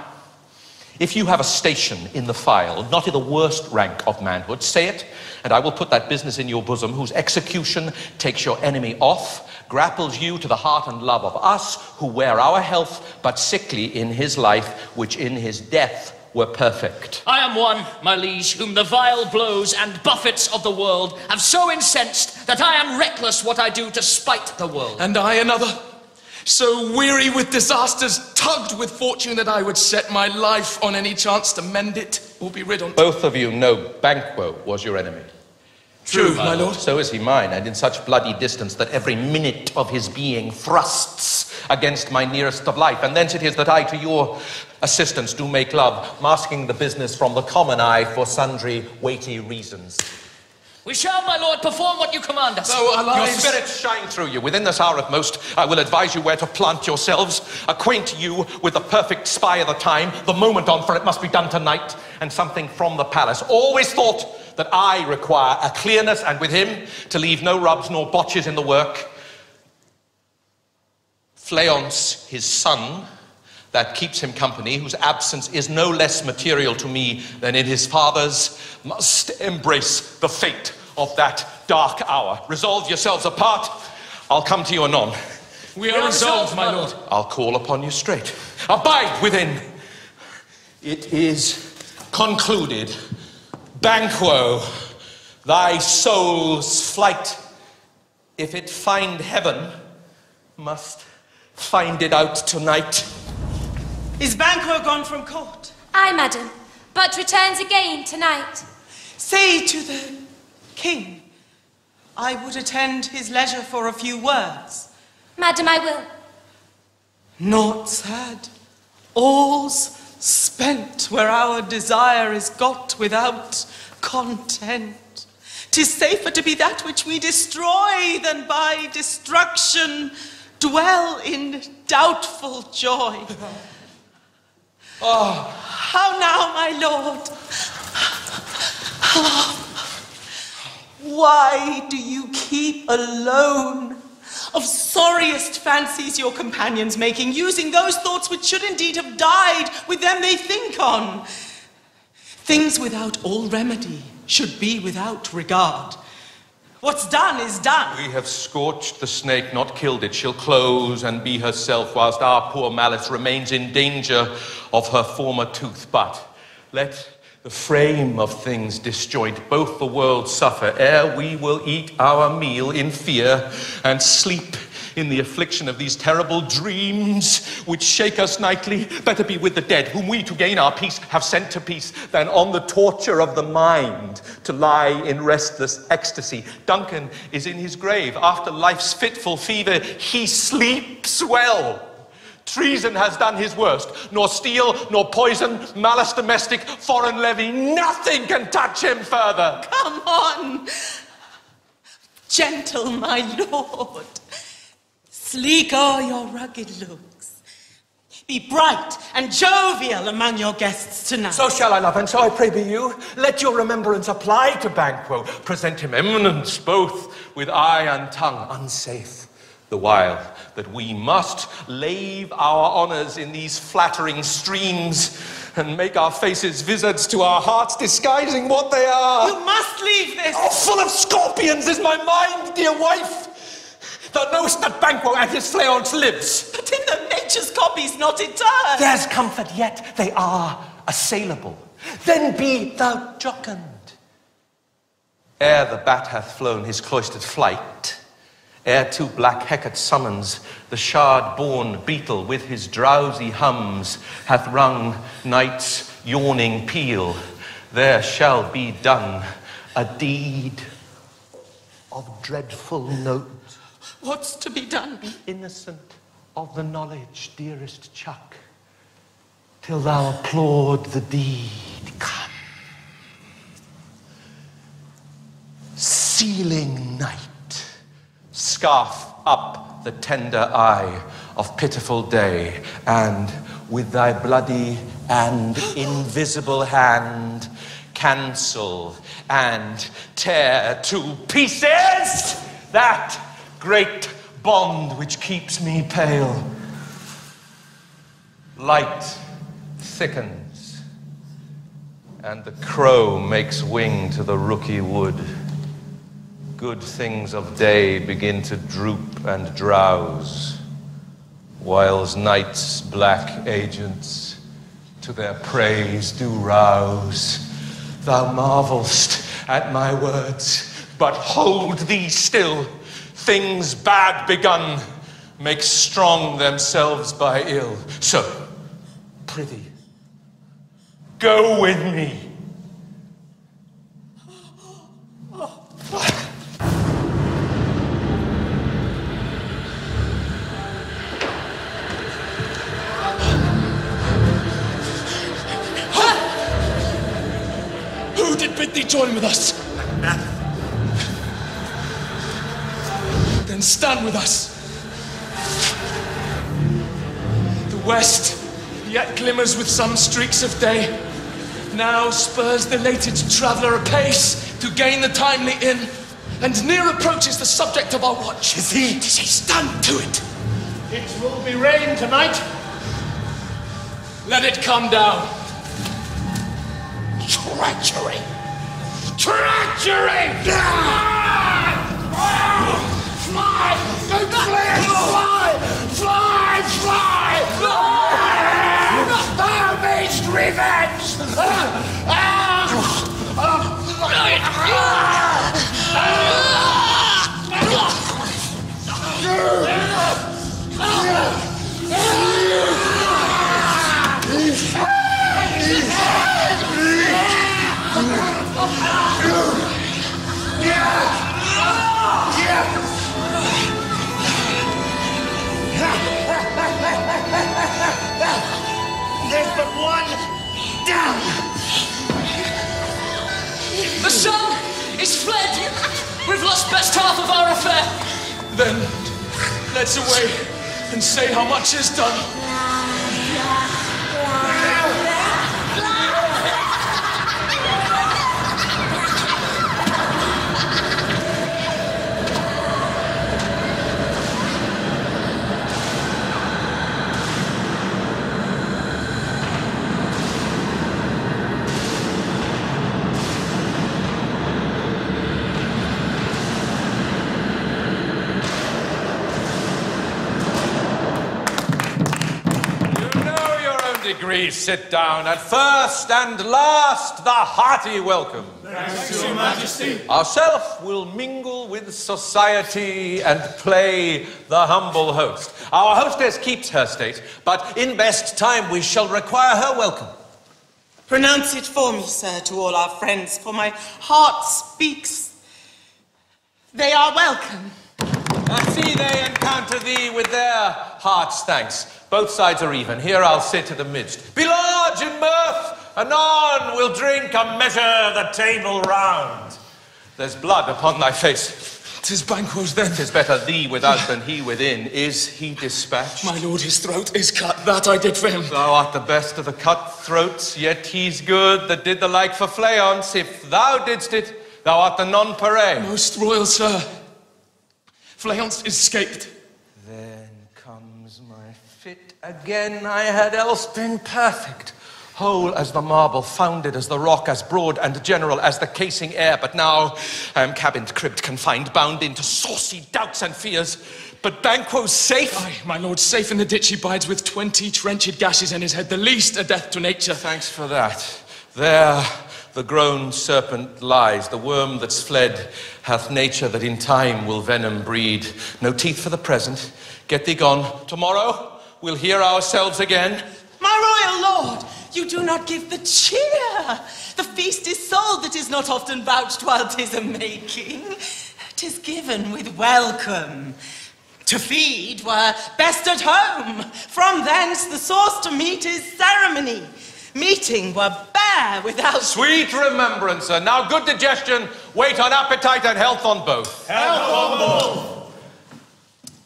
if you have a station in the file, not in the worst rank of manhood, say it, and I will put that business in your bosom, whose execution takes your enemy off, grapples you to the heart and love of us, who wear our health, but sickly in his life, which in his death were perfect. I am one, my liege, whom the vile blows and buffets of the world have so incensed that I am reckless what I do to spite the world. And I another, so weary with disasters, tugged with fortune, that I would set my life on any chance to mend it or be rid on't. Both of you know Banquo was your enemy. True, my lord. So is he mine, and in such bloody distance that every minute of his being thrusts against my nearest of life. And thence it is that I to your assistance do make love, masking the business from the common eye for sundry weighty reasons. We shall, my lord, perform what you command us. So your spirits shine through you. Within this hour at most, I will advise you where to plant yourselves, acquaint you with the perfect spy of the time, the moment on, for it must be done tonight, and something from the palace. Always thought that I require a clearness, and with him, to leave no rubs nor botches in the work. Fleance, his son, that keeps him company, whose absence is no less material to me than in his father's, must embrace the fate of that dark hour. Resolve yourselves apart. I'll come to you anon. We are resolved, my lord. I'll call upon you straight. Abide within. It is concluded. Banquo, thy soul's flight, if it find heaven, must find it out tonight. Is Banquo gone from court? Aye, madam, but returns again tonight. Say to the king, I would attend his leisure for a few words. Madam, I will. Naught sad, all's spent where our desire is got without content. 'Tis safer to be that which we destroy than by destruction dwell in doubtful joy. Oh. How now, my lord? Why do you keep alone of sorriest fancies your companions making, using those thoughts which should indeed have died with them they think on? Things without all remedy should be without regard. What's done is done. We have scorched the snake, not killed it. She'll close and be herself, whilst our poor malice remains in danger of her former tooth. But let the frame of things disjoint, both the worlds suffer, ere we will eat our meal in fear and sleep in the affliction of these terrible dreams which shake us nightly. Better be with the dead, whom we to gain our peace have sent to peace, than on the torture of the mind to lie in restless ecstasy. Duncan is in his grave. After life's fitful fever, he sleeps well. Treason has done his worst. Nor steel, nor poison, malice domestic, foreign levy, nothing can touch him further. Come on, gentle my lord. Sleek are your rugged looks. Be bright and jovial among your guests tonight. So shall I, love, and so I pray be you. Let your remembrance apply to Banquo. Present him eminence, both with eye and tongue, unsafe the while that we must lave our honours in these flattering streams and make our faces visards to our hearts, disguising what they are. You must leave this. Oh, full of scorpions is my mind, dear wife. Thou knowest that Banquo and his Fleance lives. But in the nature's copy's not interred. There's comfort yet, they are assailable. Then be thou jocund. Ere the bat hath flown his cloistered flight, ere to black Hecate summons, the shard-born beetle with his drowsy hums hath rung night's yawning peal, there shall be done a deed of dreadful note. What's to be done? Be innocent of the knowledge, dearest Chuck, till thou applaud the deed. Come. Sealing night, scarf up the tender eye of pitiful day, and with thy bloody and invisible hand cancel and tear to pieces that great bond which keeps me pale. Light thickens, and the crow makes wing to the rooky wood. Good things of day begin to droop and drowse, whiles night's black agents to their praise do rouse. Thou marvelst at my words, but hold thee still. Things bad begun make strong themselves by ill. So, prithee, go with me. Who did bid thee join with us? Macbeth, and stand with us. The west yet glimmers with some streaks of day. Now spurs the elated traveller apace to gain the timely inn, and near approaches the subject of our watch. Is he? Stand to it. It will be rain tonight. Let it come down. Treachery! Treachery! Fly! Fly! Don't flee! Fly! Fly! Fly! Thou mayst revenge! There's but one down. The sun is fled. We've lost best half of our affair. Then let's away and say how much is done. Degrees, sit down. And first and last, the hearty welcome. Thanks to your majesty. Ourself will mingle with society and play the humble host. Our hostess keeps her state, but in best time we shall require her welcome. Pronounce it for me, sir, to all our friends, for my heart speaks. They are welcome. I see they encounter thee with their heart's thanks. Both sides are even. Here I'll sit in the midst. Be large in mirth. Anon we'll drink a measure the table round. There's blood upon thy face. 'Tis Banquo's then. 'Tis better thee without than he within. Is he dispatched? My lord, his throat is cut. That I did for him. Thou art the best of the cutthroats, yet he's good that did the like for Fleance. If thou didst it, thou art the nonpareil. Most royal sir, Fleance is escaped. Then comes my fit again. I had else been perfect, whole as the marble, founded as the rock, as broad and general as the casing air. But now I am cabined, cribbed, confined, bound into saucy doubts and fears. But Banquo's safe? Aye, my lord, safe in the ditch he bides with 20 trenched gashes in his head, the least a death to nature. Thanks for that. There the grown serpent lies, the worm that's fled hath nature that in time will venom breed. No teeth for the present, get thee gone. Tomorrow we'll hear ourselves again. My royal lord, you do not give the cheer. The feast is sold that is not often vouched while 'tis a-making. 'Tis given with welcome. To feed were best at home. From thence the source to meet is ceremony. Meeting were bare without... Sweet remembrancer. Now good digestion, wait on appetite and health on both. Health on both.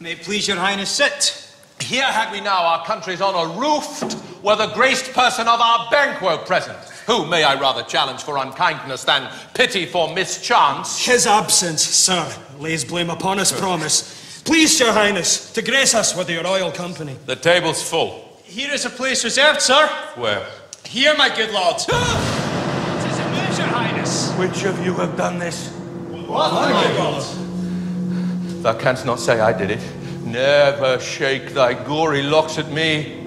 May it please your highness sit. Here had we now our country's honour roofed, were the graced person of our Banquo present. Who may I rather challenge for unkindness than pity for mischance? His absence, sir, lays blame upon us, promise. Please, your highness, to grace us with your royal company. The table's full. Here is a place reserved, sir. Where? Here, my good lord. Tis a pleasure, your highness. Which of you have done this? What, my God? Thou canst not say I did it. Never shake thy gory locks at me.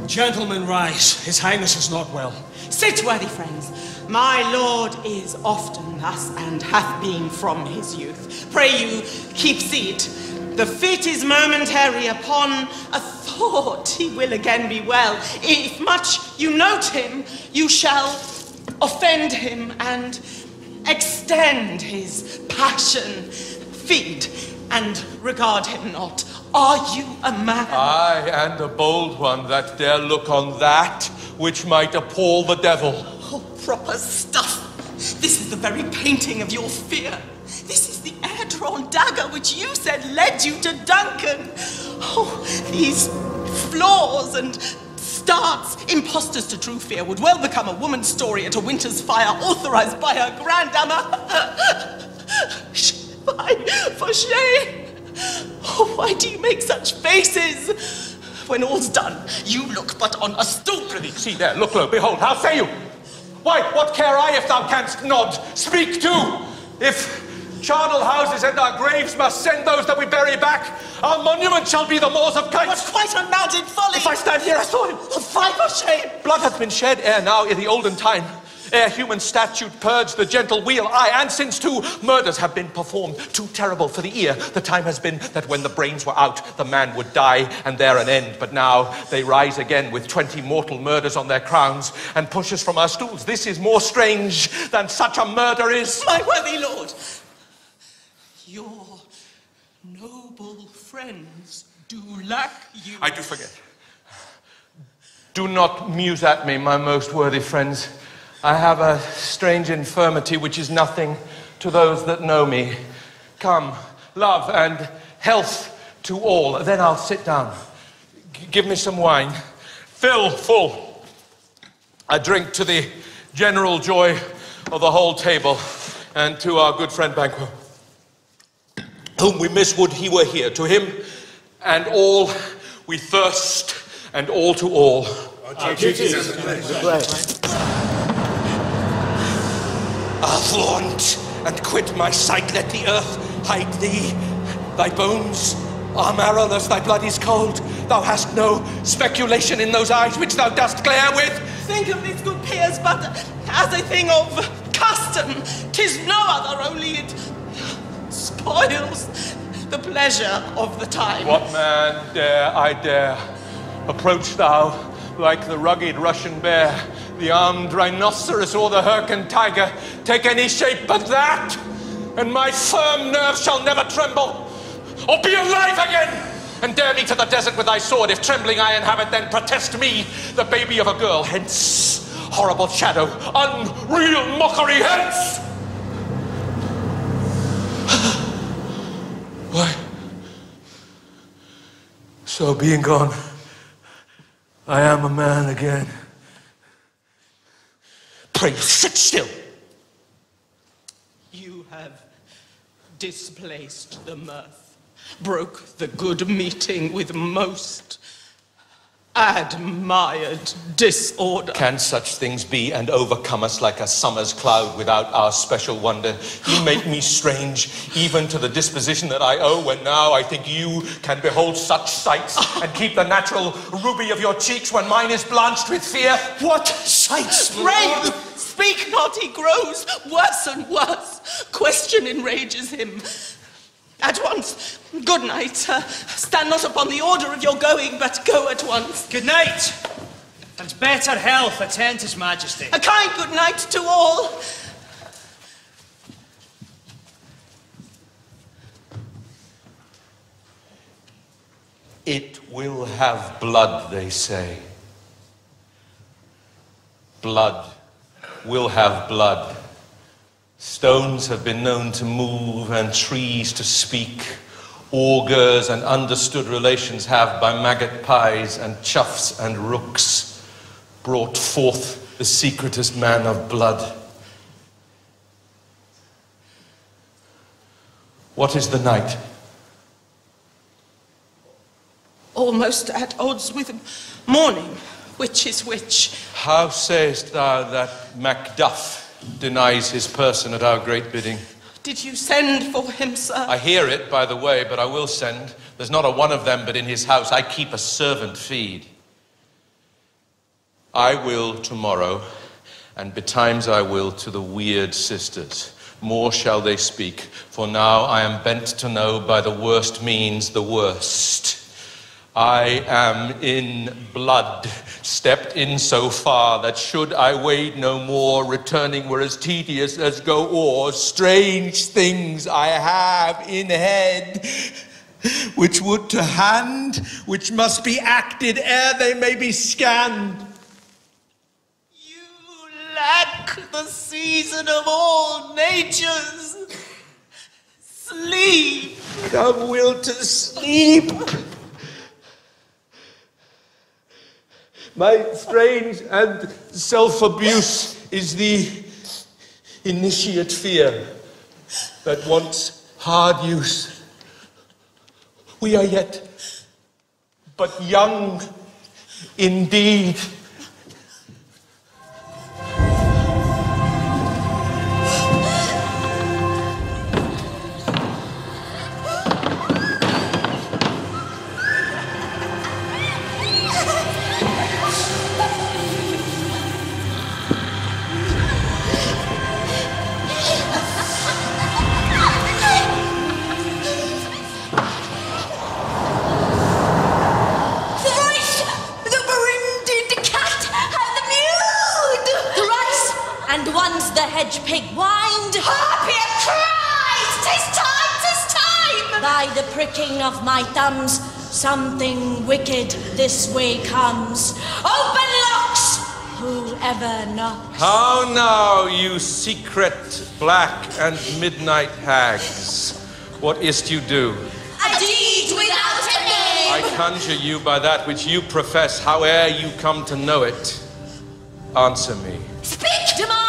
Gentlemen, rise. His highness is not well. Sit, worthy friends. My lord is often thus, and hath been from his youth. Pray you, keep seat. The fit is momentary. Upon a thought he will again be well. If much you note him, you shall offend him and extend his passion. Feed and regard him not. Are you a man? Aye, and a bold one that dare look on that which might appall the devil. Oh, proper stuff. This is the very painting of your fear. This is the air-drawn dagger which you said led you to Duncan. Oh, these flaws and starts. Impostors to true fear would well become a woman's story at a winter's fire authorized by her granddammer. For shame. Oh, why do you make such faces? When all's done, you look but on a stoop. Prithee, see there, look, lo, behold, how say you? Why, what care I if thou canst nod? Speak too! If charnel houses and our graves must send those that we bury back, our monument shall be the moors of kites. What quite unmounted folly! If I stand here, I saw him. Oh, fie for shame! Blood hath been shed ere now in the olden time, ere human statute purged the gentle wheel. Aye, and since too, murders have been performed, too terrible for the ear. The time has been that when the brains were out, the man would die, and there an end. But now they rise again with 20 mortal murders on their crowns, and push us from our stools. This is more strange than such a murder is. My worthy lord, your noble friends do lack you. I do forget. Do not muse at me, my most worthy friends. I have a strange infirmity which is nothing to those that know me. Come, love and health to all. Then I'll sit down. Give me some wine. Fill full. I drink to the general joy of the whole table and to our good friend Banquo, whom we miss would he were here. To him and all we thirst, and all to all. Our duties. I'll flaunt and quit my sight. Let the earth hide thee. Thy bones are marrowless, thy blood is cold. Thou hast no speculation in those eyes which thou dost glare with. Think of these good peers but as a thing of custom. 'Tis no other, only it spoils the pleasure of the time. What man dare I dare? Approach thou like the rugged Russian bear, the armed rhinoceros or the Hyrcan tiger. Take any shape but that, and my firm nerves shall never tremble. Or be alive again, and dare me to the desert with thy sword. If trembling I inhabit, then protest me, the baby of a girl. Hence, horrible shadow, unreal mockery, hence! Why? So being gone, I am a man again. Pray, sit still. You have displaced the mirth, broke the good meeting with most admired disorder. Can such things be and overcome us like a summer's cloud without our special wonder? You make me strange, even to the disposition that I owe, when now I think you can behold such sights and keep the natural ruby of your cheeks when mine is blanched with fear. What sights? Pray, speak not, he grows worse and worse. Question enrages him. At once, good night. Stand not upon the order of your going, but go at once. Good night, and better health attend his majesty. A kind good night to all. It will have blood, they say. Blood will have blood. Stones have been known to move and trees to speak. Augurs and understood relations have by maggot pies and choughs and rooks brought forth the secretest man of blood. What is the night? Almost at odds with morning. Which is which? How sayest thou that Macduff denies his person at our great bidding? Did you send for him, sir? I hear it, by the way, but I will send. There's not a one of them but in his house. I keep a servant feed. I will tomorrow, and betimes I will to the weird sisters. More shall they speak, for now I am bent to know by the worst means the worst. I am in blood, stepped in so far that should I wade no more, returning were as tedious as go o'er. Strange things I have in head, which would to hand, which must be acted ere they may be scanned. You lack the season of all natures. Sleep. Thou wilt to sleep. My strange and self-abuse is the initiate fear that wants hard use. We are yet but young indeed. Pig whined. Harpier cries! 'Tis time, 'tis time! By the pricking of my thumbs, something wicked this way comes. Open locks! Whoever knocks. How now, you secret black and midnight hags? What is't you do? A deed without a name! I conjure you by that which you profess, howe'er you come to know it. Answer me. Speak, demand!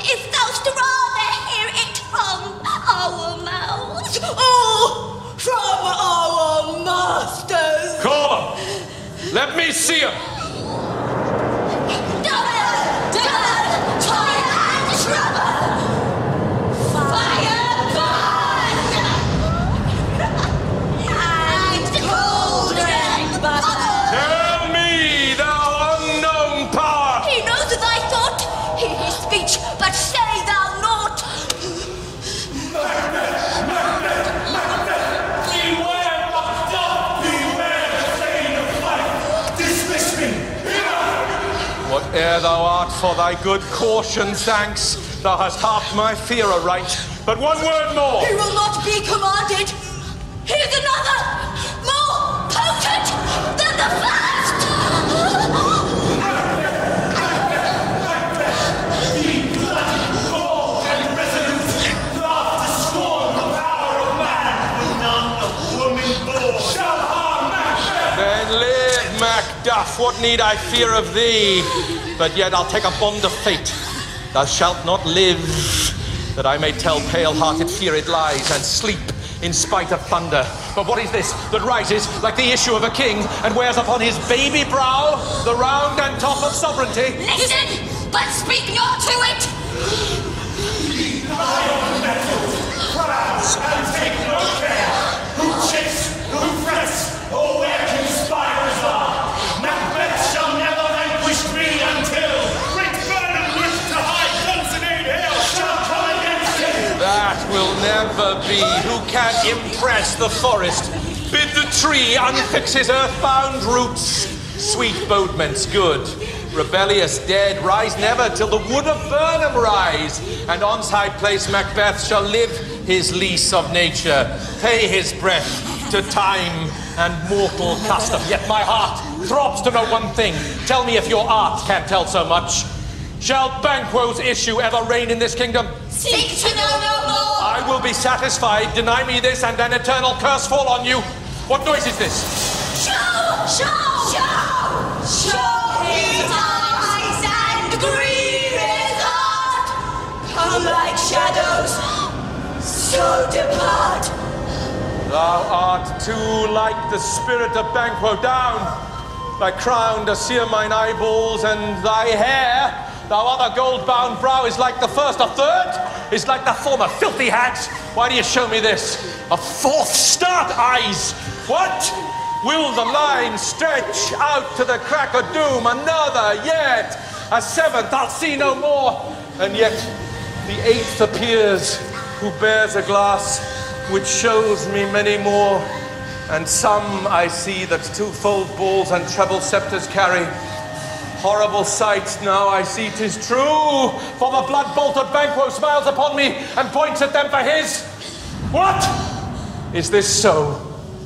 If thou'st rather hear it from our mouths, or from our masters. Call him! Let me see him! Double, toil and trouble! Fire burn! And golden butter! Tell me, thou unknown power! He knows thy thought, hear his speech, but say thou naught. Beware, Macbeth! Beware the stain of life! Dismiss me! Whate'er thou art, for thy good caution, thanks. Thou hast harped my fear aright. But one word more. He will not be commanded. Here's another, more potent than the first. Macduff, what need I fear of thee? But yet I'll take a bond of fate. Thou shalt not live, that I may tell pale-hearted feared lies and sleep in spite of thunder. But what is this that rises like the issue of a king and wears upon his baby brow the round and top of sovereignty? Listen, but speak not to it! Proud and take no care. Who chase, who frets, or where conspirers are. Macbeth shall never vanquish me until great Burnham with to high Dunsinane Hill shall come against him. That will never be. Who can impress the forest? Bid the tree unfix his earthbound roots. Sweet bodements good. Rebellious dead, rise never till the wood of Burnham rise. And on's high place Macbeth shall live his lease of nature, pay his breath to time and mortal custom. Yet my heart throbs to know one thing. Tell me if your art can't tell so much. Shall Banquo's issue ever reign in this kingdom? Seek to know no more! I will be satisfied. Deny me this and an eternal curse fall on you. What noise is this? Show! Show! Show! Show his eyes and grieve his heart! Come like shadows, so depart! Thou art too like the spirit of Banquo down. Thy crown does sear mine eyeballs, and thy hair, thou other gold-bound brow, is like the first. A third is like the former. Filthy hags, why do you show me this? A fourth, start eyes! What? Will the line stretch out to the crack of doom? Another yet, a seventh, I'll see no more. And yet the eighth appears, who bears a glass which shows me many more. And some I see that twofold balls and treble scepters carry. Horrible sights now I see, 'tis true, for the blood-bolted Banquo smiles upon me and points at them for his. What? Is this so?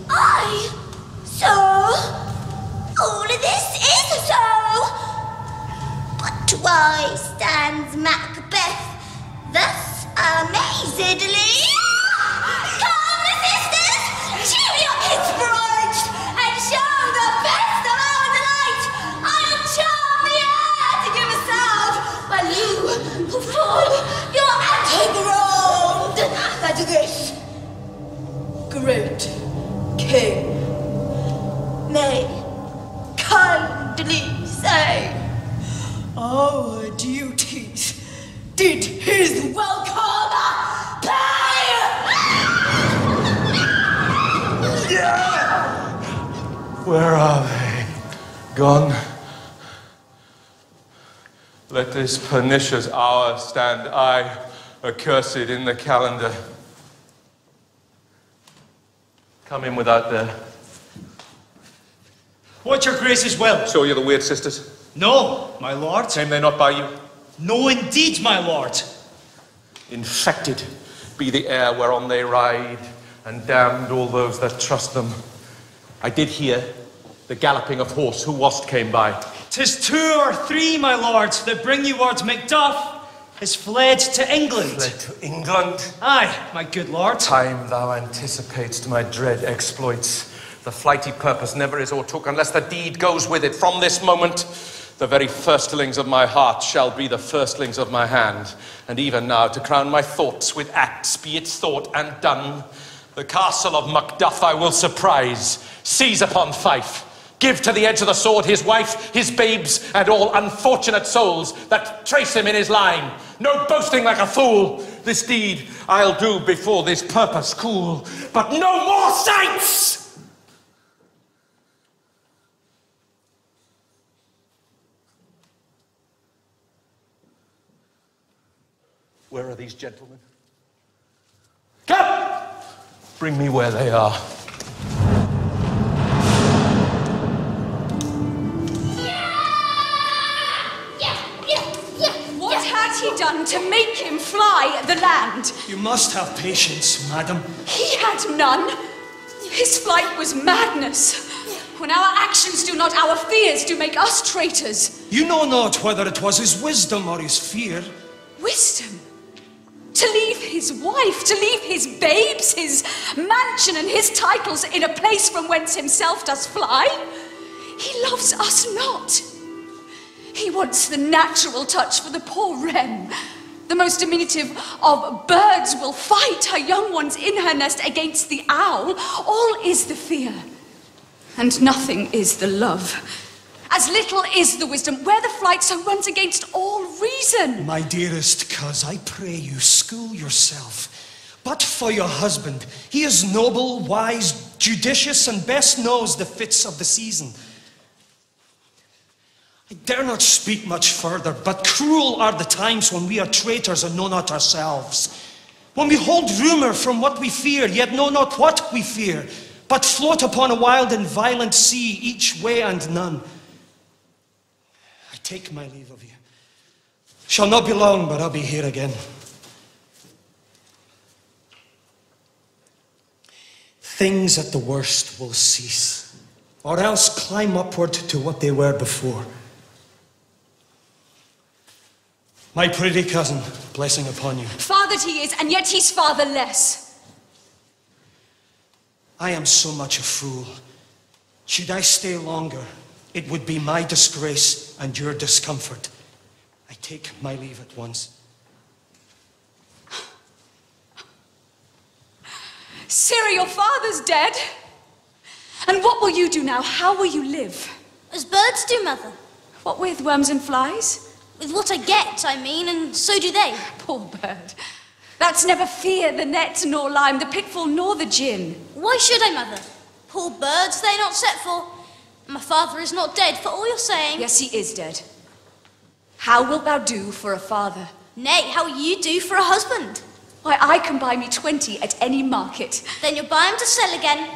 Aye, so? All of this is so. But why stands Macbeth thus Amazedly! Come, sisters! Cheer up his sprite, and show the best of our delight! I'll charm the air to give a sound, while you, who fall, your anti-ground! That this great king may kindly say, our duties did his welcome pay! Where are they? Gone? Let this pernicious hour stand I, accursed in the calendar. Come in without there. What your grace's will? Show you the weird sisters? No, my lord. Came they not by you? No, indeed, my lord. Infected be the air whereon they ride, and damned all those that trust them. I did hear the galloping of horse. Who was't came by? 'Tis 2 or 3, my lord, that bring you word Macduff is fled to England. Fled to England? Aye, my good lord. Time thou anticipatest my dread exploits. The flighty purpose never is o'ertook unless the deed goes with it. From this moment, the very firstlings of my heart shall be the firstlings of my hand. And even now, to crown my thoughts with acts, be it thought and done, the castle of Macduff I will surprise, seize upon Fife, give to the edge of the sword his wife, his babes, and all unfortunate souls that trace him in his line. No boasting like a fool. This deed I'll do before this purpose cool. But no more sights! Where are these gentlemen? Come! Bring me where they are. What had he done to make him fly the land? You must have patience, madam. He had none. His flight was madness. When our actions do not, our fears do make us traitors. You know not whether it was his wisdom or his fear. Wisdom? To leave his wife, to leave his babes, his mansion and his titles in a place from whence himself does fly? He loves us not. He wants the natural touch for the poor wren. The most diminutive of birds will fight her young ones in her nest against the owl. All is the fear, and nothing is the love. As little is the wisdom, where the flight so runs against all reason. My dearest coz, I pray you, school yourself. But for your husband, he is noble, wise, judicious, and best knows the fits of the season. I dare not speak much further, but cruel are the times when we are traitors and know not ourselves. When we hold rumour from what we fear, yet know not what we fear, but float upon a wild and violent sea, each way and none. I take my leave of you. Shall not be long, but I'll be here again. Things at the worst will cease, or else climb upward to what they were before. My pretty cousin, blessing upon you. Fathered he is, and yet he's fatherless. I am so much a fool. Should I stay longer, it would be my disgrace and your discomfort. I take my leave at once. Cyril, your father's dead. And what will you do now? How will you live? As birds do, mother. What with worms and flies? With what I get, I mean, and so do they. Poor bird. That's never fear the net nor lime, the pitfall nor the gin. Why should I, mother? Poor birds, they're not set for. My father is not dead, for all you're saying. Yes, he is dead. How wilt thou do for a father? Nay, how will you do for a husband? Why, I can buy me 20 at any market. Then you'll buy him to sell again.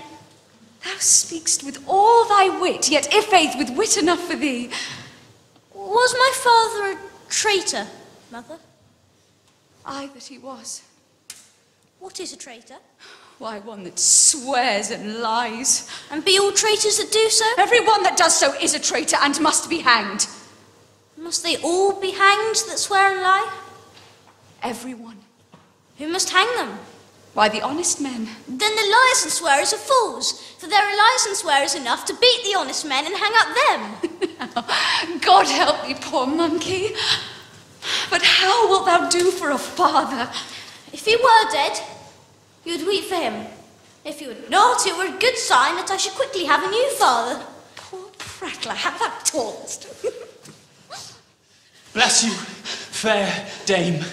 Thou speakst with all thy wit, yet if faith with wit enough for thee. Was my father a traitor, mother? Aye, that he was. What is a traitor? Why, one that swears and lies. And be all traitors that do so? Every one that does so is a traitor and must be hanged. Must they all be hanged that swear and lie? Every one. Who must hang them? Why, the honest men. Then the liars and swearers are fools, for there are liars and swearers enough to beat the honest men and hang up them. God help me, poor monkey. But how wilt thou do for a father? If he were dead, you would weep for him. If he were not, it were a good sign that I should quickly have a new father. Poor prattler, how thou talkest. Bless you, fair dame.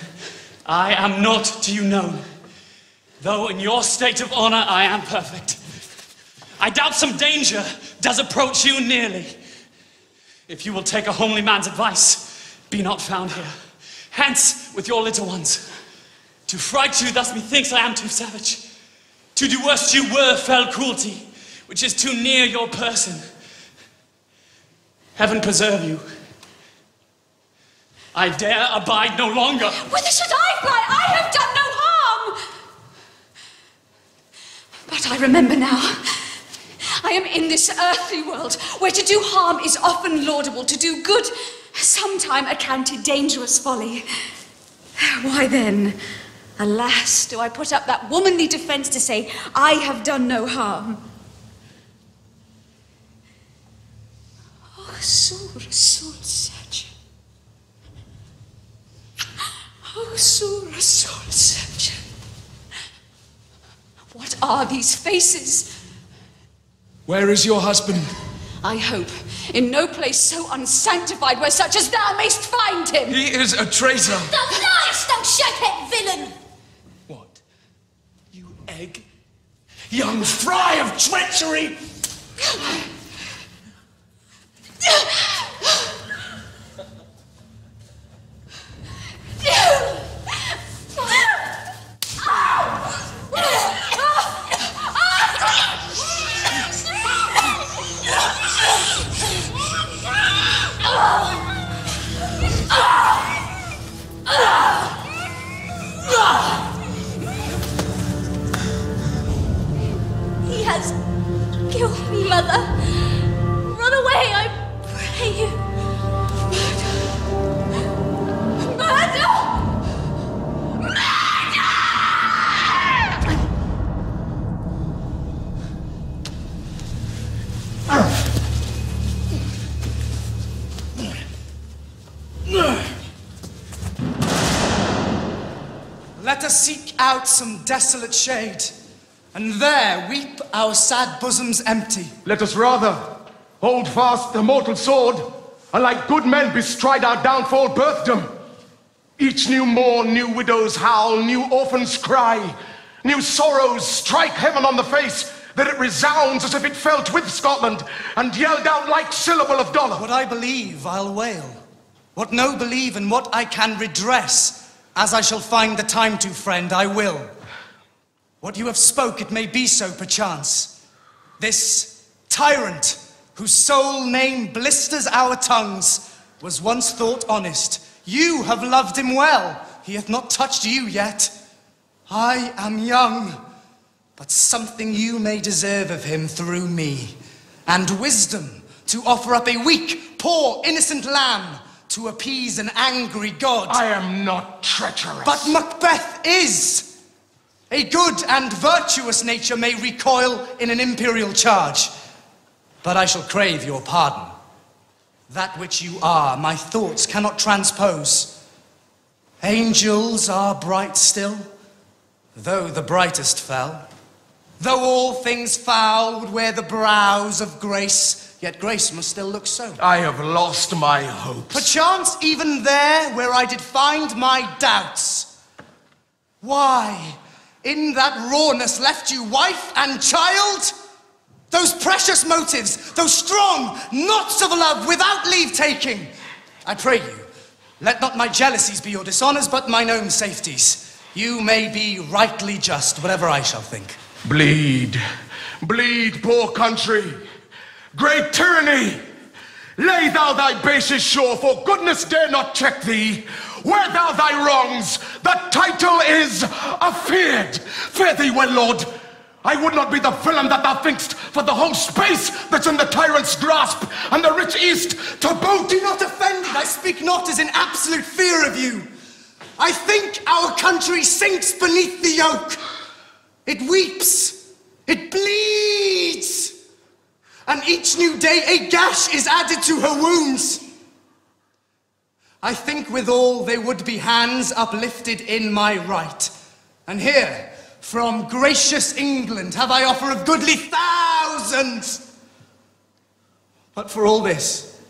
I am not to you known, though in your state of honour I am perfect. I doubt some danger does approach you nearly. If you will take a homely man's advice, be not found here. Hence with your little ones. To fright you thus methinks I am too savage. To do worse you were fell cruelty, which is too near your person. Heaven preserve you. I dare abide no longer. Whither should I fly? I have done no harm. But I remember now. I am in this earthly world, where to do harm is often laudable, to do good sometime accounted dangerous folly. Why then, alas, do I put up that womanly defence to say, I have done no harm? Oh, sur serge. Oh, sur serge. What are these faces? Where is your husband? I hope in no place so unsanctified where such as thou mayst find him. He is a traitor. Thou liest, thou shakehead villain! What? You egg? Young fry of treachery! He has killed me, Mother. Run away, I pray you. Murder! Let us seek out some desolate shade, and there weep our sad bosoms empty. Let us rather hold fast the mortal sword, and like good men bestride our downfall birthdom. Each new morn, new widows howl, new orphans cry, new sorrows strike heaven on the face, that it resounds as if it felt with Scotland, and yelled out like syllable of dollar. What I believe, I'll wail. What no believe, and what I can redress, as I shall find the time to, friend, I will. What you have spoke, it may be so, perchance. This tyrant, whose sole name blisters our tongues, was once thought honest. You have loved him well. He hath not touched you yet. I am young, but something you may deserve of him through me, and wisdom to offer up a weak, poor, innocent lamb to appease an angry god. I am not treacherous. But Macbeth is. A good and virtuous nature may recoil in an imperial charge, but I shall crave your pardon. That which you are, my thoughts cannot transpose. Angels are bright still, though the brightest fell. Though all things foul would wear the brows of grace, yet grace must still look so. I have lost my hopes. Perchance even there where I did find my doubts. Why, in that rawness left you wife and child? Those precious motives, those strong knots of love without leave-taking. I pray you, let not my jealousies be your dishonours, but mine own safeties. You may be rightly just, whatever I shall think. Bleed, bleed, poor country. Great tyranny, lay thou thy bases sure, for goodness dare not check thee. Wear thou thy wrongs, the title is afeard. Fare thee well, Lord. I would not be the villain that thou think'st, for the whole space that's in the tyrant's grasp, and the rich east to boot. Do not offend me, I speak not as in absolute fear of you. I think our country sinks beneath the yoke. It weeps, it bleeds, and each new day a gash is added to her wounds. I think withal they would be hands uplifted in my right. And here, from gracious England, have I offer of goodly thousands. But for all this,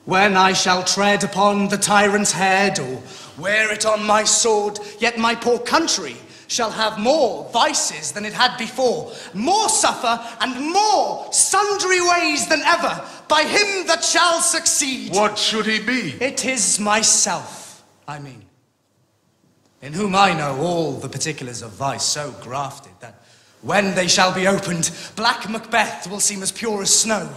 when I shall tread upon the tyrant's head, or wear it on my sword, yet my poor country shall have more vices than it had before, more suffer, and more sundry ways than ever, by him that shall succeed. What should he be? It is myself, I mean, in whom I know all the particulars of vice so grafted, that when they shall be opened, black Macbeth will seem as pure as snow,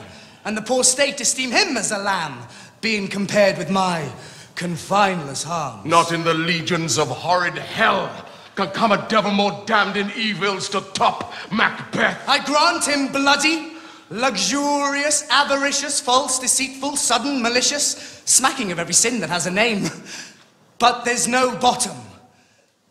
and the poor state esteem him as a lamb, being compared with my confineless harms. Not in the legions of horrid hell can come a devil more damned in evils to top Macbeth. I grant him bloody, luxurious, avaricious, false, deceitful, sudden, malicious, smacking of every sin that has a name. But there's no bottom,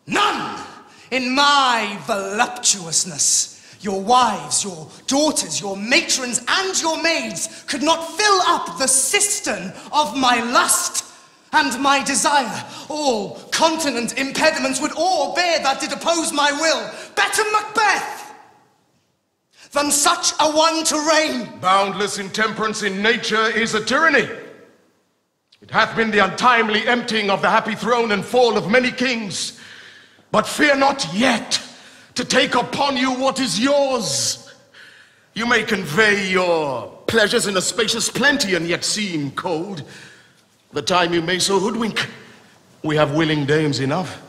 none, in my voluptuousness. Your wives, your daughters, your matrons, and your maids could not fill up the cistern of my lust and my desire. All continent impediments would o'erbear that did oppose my will. Better Macbeth than such a one to reign. Boundless intemperance in nature is a tyranny. It hath been the untimely emptying of the happy throne and fall of many kings. But fear not yet to take upon you what is yours. You may convey your pleasures in a spacious plenty and yet seem cold. The time you may so hoodwink, we have willing dames enough.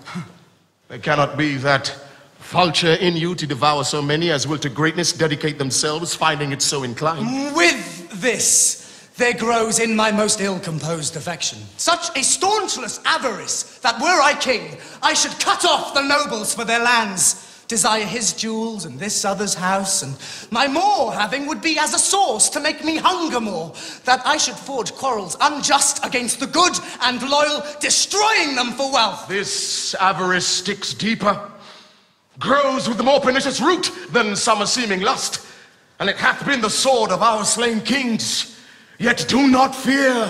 There cannot be that vulture in you to devour so many as will to greatness dedicate themselves, finding it so inclined. With this, there grows in my most ill-composed affection such a staunchless avarice that were I king, I should cut off the nobles for their lands, desire his jewels and this other's house, and my more having would be as a source to make me hunger more, that I should forge quarrels unjust against the good and loyal, destroying them for wealth. This avarice sticks deeper, grows with the more pernicious root than summer seeming lust, and it hath been the sword of our slain kings. Yet do not fear.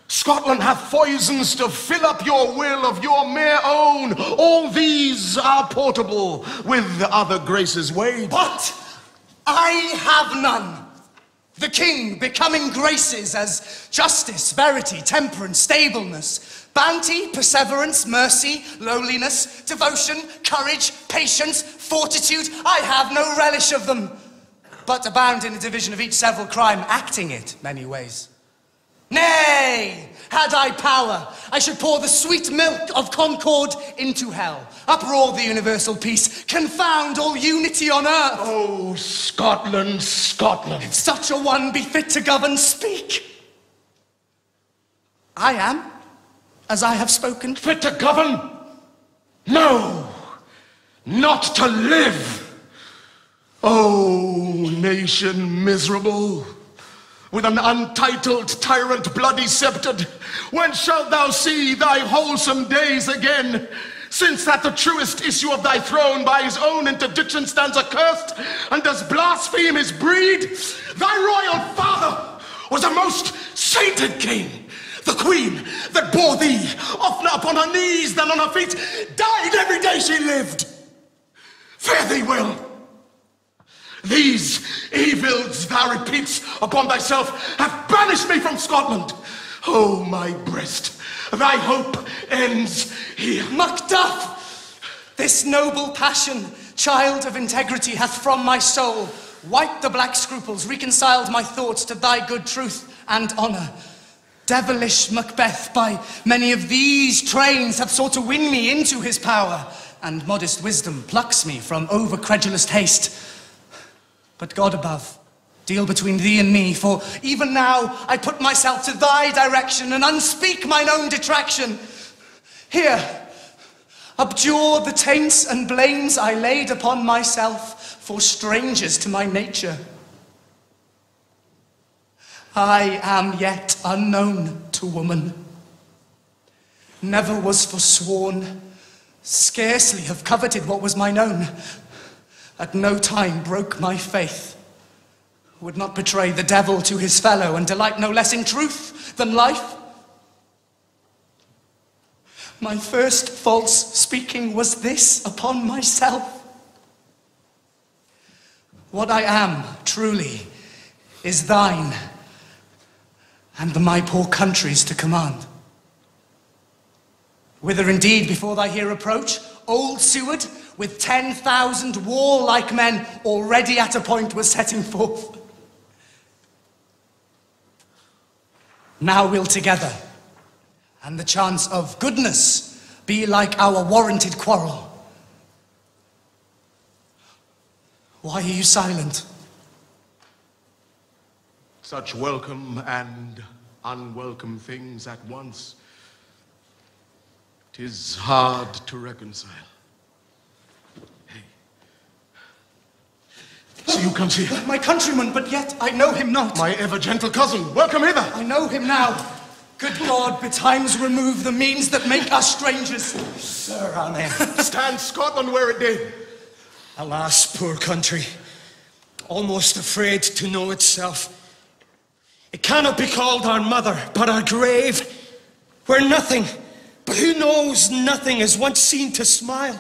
Scotland hath foisons to fill up your will of your mere own. All these are portable with other graces weighed. But I have none. The king becoming graces as justice, verity, temperance, stableness, bounty, perseverance, mercy, lowliness, devotion, courage, patience, fortitude. I have no relish of them, but abound in a division of each several crime, acting it many ways. Nay, had I power, I should pour the sweet milk of concord into hell, uproar the universal peace, confound all unity on earth. Oh, Scotland, Scotland. If such a one be fit to govern, speak. I am, as I have spoken. Fit to govern? No, not to live. Oh, nation miserable, with an untitled tyrant bloody sceptred, when shalt thou see thy wholesome days again? Since that the truest issue of thy throne by his own interdiction stands accursed, and does blaspheme his breed? Thy royal father was a most sainted king. The queen that bore thee, oftener upon her knees than on her feet, died every day she lived. Fare thee well. These evils thou repeats upon thyself have banished me from Scotland. Oh, my breast, thy hope ends here. Macduff, this noble passion, child of integrity, hath from my soul wiped the black scruples, reconciled my thoughts to thy good truth and honour. Devilish Macbeth, by many of these trains, hath sought to win me into his power, and modest wisdom plucks me from over-credulous haste. But God above, deal between thee and me, for even now I put myself to thy direction and unspeak mine own detraction. Here, abjure the taints and blames I laid upon myself for strangers to my nature. I am yet unknown to woman. never was forsworn, scarcely have coveted what was mine own, at no time broke my faith, would not betray the devil to his fellow, and delight no less in truth than life. My first false speaking was this upon myself. What I am, truly, is thine, and my poor country's to command. Whither indeed, before thy here approach, old Seward, with 10,000 warlike men, already at a point was setting forth. Now we'll together, and the chance of goodness be like our warranted quarrel. Why are you silent? Such welcome and unwelcome things at once. 'Tis hard to reconcile. Hey. So you come here? My countryman, but yet I know him not. My ever-gentle cousin, welcome hither. I know him now. Good God, betimes remove the means that make us strangers. Sir, amen. Stand Scotland where it did. Alas, poor country, almost afraid to know itself. It cannot be called our mother, but our grave, where nothing, but who knows nothing, is once seen to smile.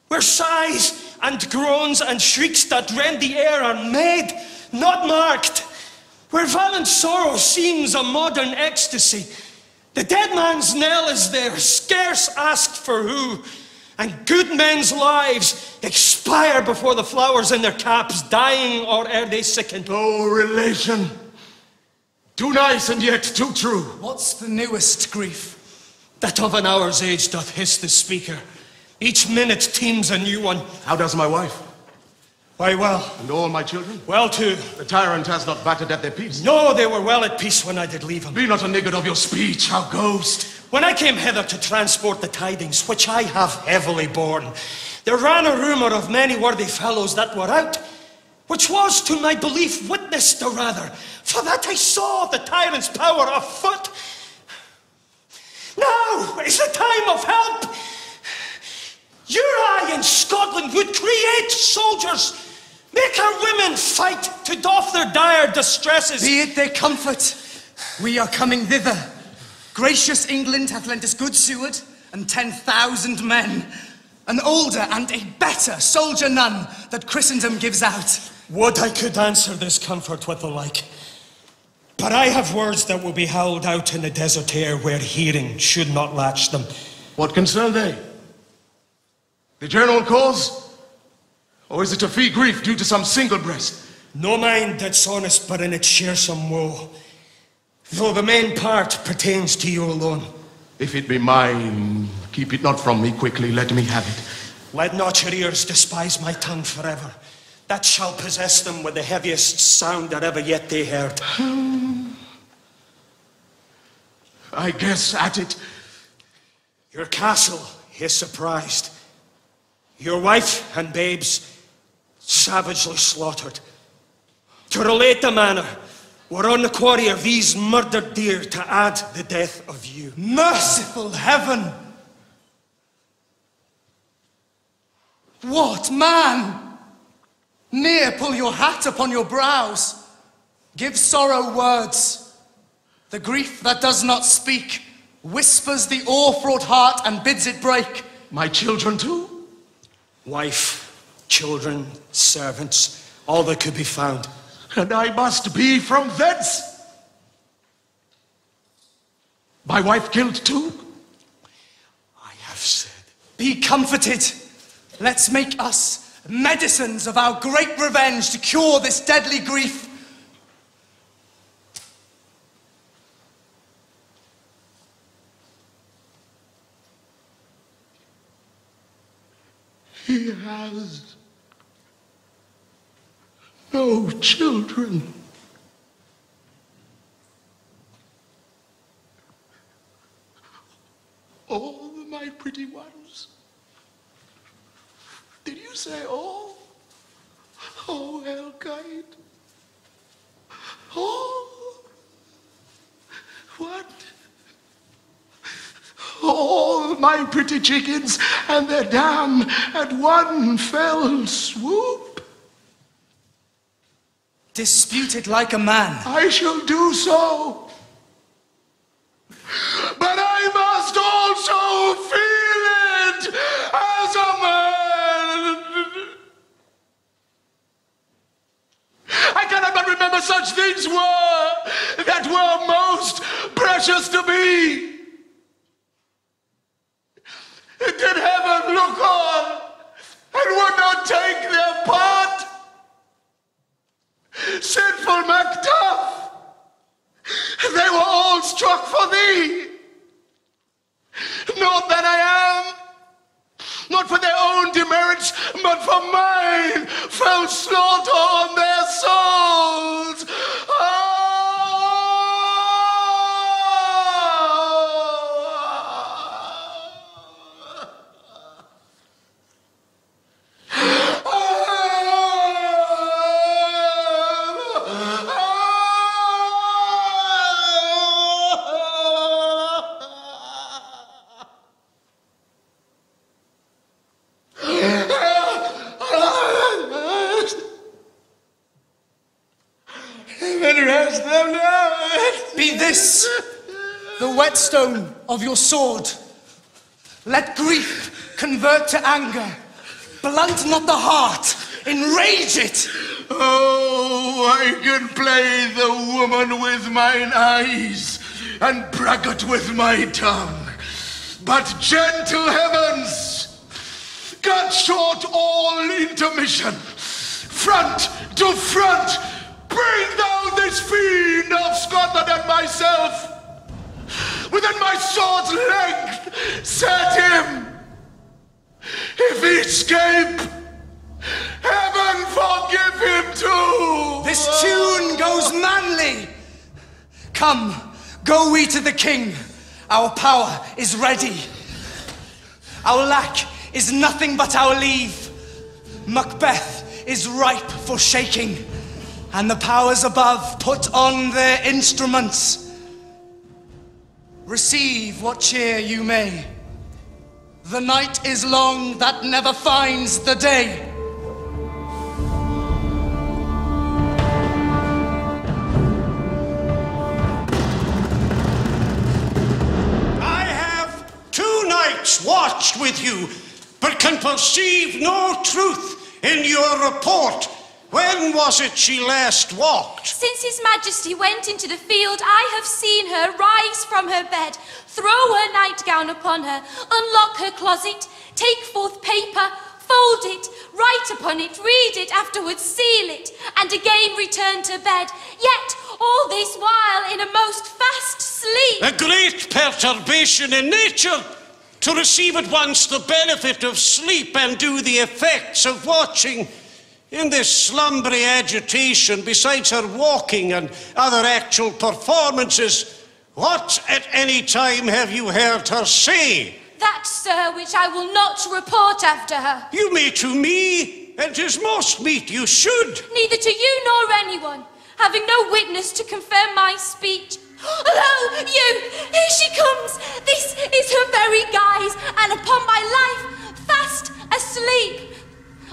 Where sighs and groans and shrieks that rend the air are made, not marked. Where violent sorrow seems a modern ecstasy. The dead man's knell is there, scarce asked for who. And good men's lives expire before the flowers in their caps, dying or ere they sicken. Oh, relation, too nice and yet too true. What's the newest grief? That of an hour's age doth hiss the speaker. Each minute teems a new one. How does my wife? Why, well. And all my children? Well, too. The tyrant has not battered at their peace. No, they were well at peace when I did leave them. Be not a niggard of your speech, our ghost. When I came hither to transport the tidings, which I have heavily borne, there ran a rumour of many worthy fellows that were out, which was to my belief witnessed the rather, for that I saw the tyrant's power afoot. Now is the time of help. Your eye in Scotland would create soldiers, make our women fight to doff their dire distresses. Be it their comfort, we are coming thither. Gracious England hath lent us good Seward and 10,000 men, an older and a better soldier none that Christendom gives out. Would I could answer this comfort with the like. But I have words that will be howled out in the desert air where hearing should not latch them. What concern they? The general cause? Or is it a fee grief due to some single breast? No mind that's honest, but in its sharesome woe. Though the main part pertains to you alone. If it be mine, keep it not from me quickly, let me have it. Let not your ears despise my tongue forever. That shall possess them with the heaviest sound that ever yet they heard. I guess at it. Your castle is surprised. Your wife and babes savagely slaughtered. To relate the manner, we're on the quarry of these murdered deer to add the death of you. Merciful heaven! What man? Near pull your hat upon your brows. Give sorrow words. The grief that does not speak whispers the awe-fraught heart and bids it break. My children too? Wife, children, servants, all that could be found. And I must be from thence. My wife killed too? I have said. Be comforted. Let's make us medicines of our great revenge to cure this deadly grief. He has no children. All my pretty ones. Did you say all? Oh, Helkite. All? What? all my pretty chickens and their dam at one fell swoop? Dispute it like a man. I shall do so. But I must also feel it as a man. I cannot but remember such things that were most precious to me. Did heaven look on and would not take their part? Sinful Macduff, they were all struck for thee. Not that I am, not for their own demerits, but for mine, fell slaughter on their souls. Be this the whetstone of your sword. Let grief convert to anger. Blunt not the heart, enrage it. Oh, I can play the woman with mine eyes and braggart with my tongue. But gentle heavens, cut short all intermission. Front to front, bring down this fiend of Scotland and myself. Within my sword's length, set him. If he escape, heaven forgive him too. This tune goes manly. Come, go we to the king. Our power is ready. Our lack is nothing but our leave. Macbeth is ripe for shaking, and the powers above put on their instruments. Receive what cheer you may. The night is long that never finds the day. I have 2 nights watched with you, but can perceive no truth in your report. When was it she last walked? Since His Majesty went into the field, I have seen her rise from her bed, throw her nightgown upon her, unlock her closet, take forth paper, fold it, write upon it, read it, afterwards seal it, and again return to bed. Yet all this while in a most fast sleep. A great perturbation in nature, to receive at once the benefit of sleep and do the effects of watching. In this slumbery agitation, besides her walking and other actual performances, what at any time have you heard her say? That, sir, which I will not report after her. You may to me, and 'tis most meet you should. Neither to you nor anyone, having no witness to confirm my speech. Lo, you! Here she comes! This is her very guise, and upon my life, fast asleep.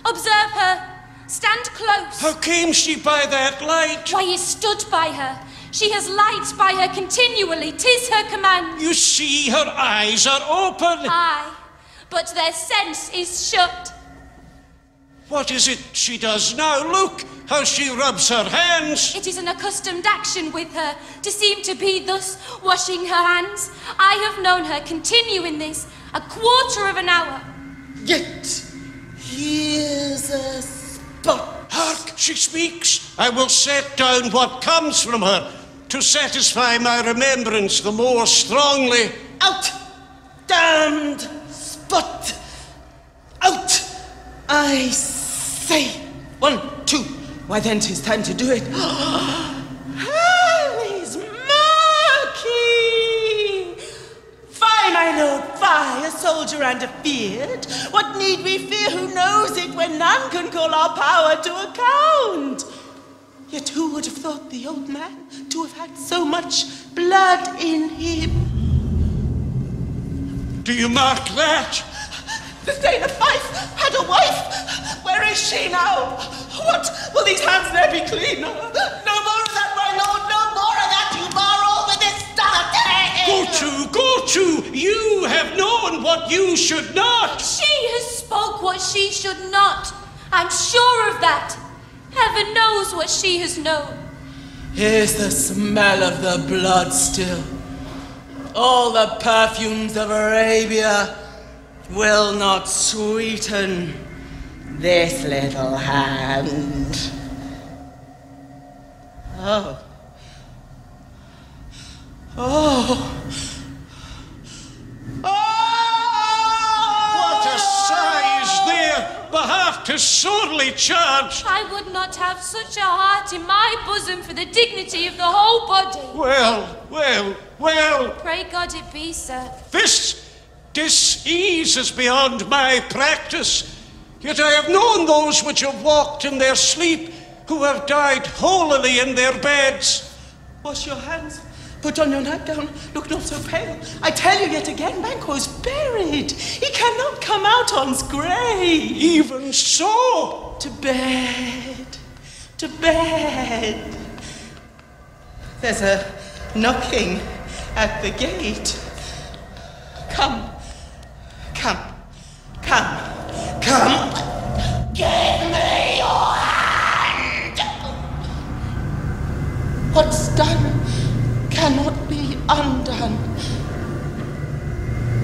Observe her. Stand close. How came she by that light? Why, he stood by her. She has light by her continually. 'Tis her command. You see, her eyes are open. Aye, but their sense is shut. What is it she does now? Look how she rubs her hands. It is an accustomed action with her to seem to be thus washing her hands. I have known her continue in this a quarter of an hour. Yet here's a spot. Hark, she speaks. I will set down what comes from her to satisfy my remembrance the more strongly. Out! Damned spot! Out! I say. 1, 2. Why then 'tis time to do it. Hell is murky! Fie, my lord, fie, a soldier and afeard. What need we fear? Who knows it when none can call our power to account? Yet who would have thought the old man to have had so much blood in him? Do you mark that? The Thane of Fife had a wife. Where is she now? What? Will these hands ne'er be clean? No more of that, my lord, no more of that. You bar all with this Go to, you have known what you should not. She has spoke what she should not. I'm sure of that. Heaven knows what she has known. Here's the smell of the blood still. All the perfumes of Arabia will not sweeten this little hand. Oh. What a size there! Behalf to sorely charged. I would not have such a heart in my bosom for the dignity of the whole body. Well. Pray God it be, sir. This disease is beyond my practice. Yet I have known those which have walked in their sleep, who have died holily in their beds. Wash your hands. Put on your nightgown. Look not so pale. I tell you yet again, Banquo's buried. He cannot come out on's grave. Even so. To bed. To bed. There's a knocking at the gate. Come. Give me your hand. What's done cannot be undone.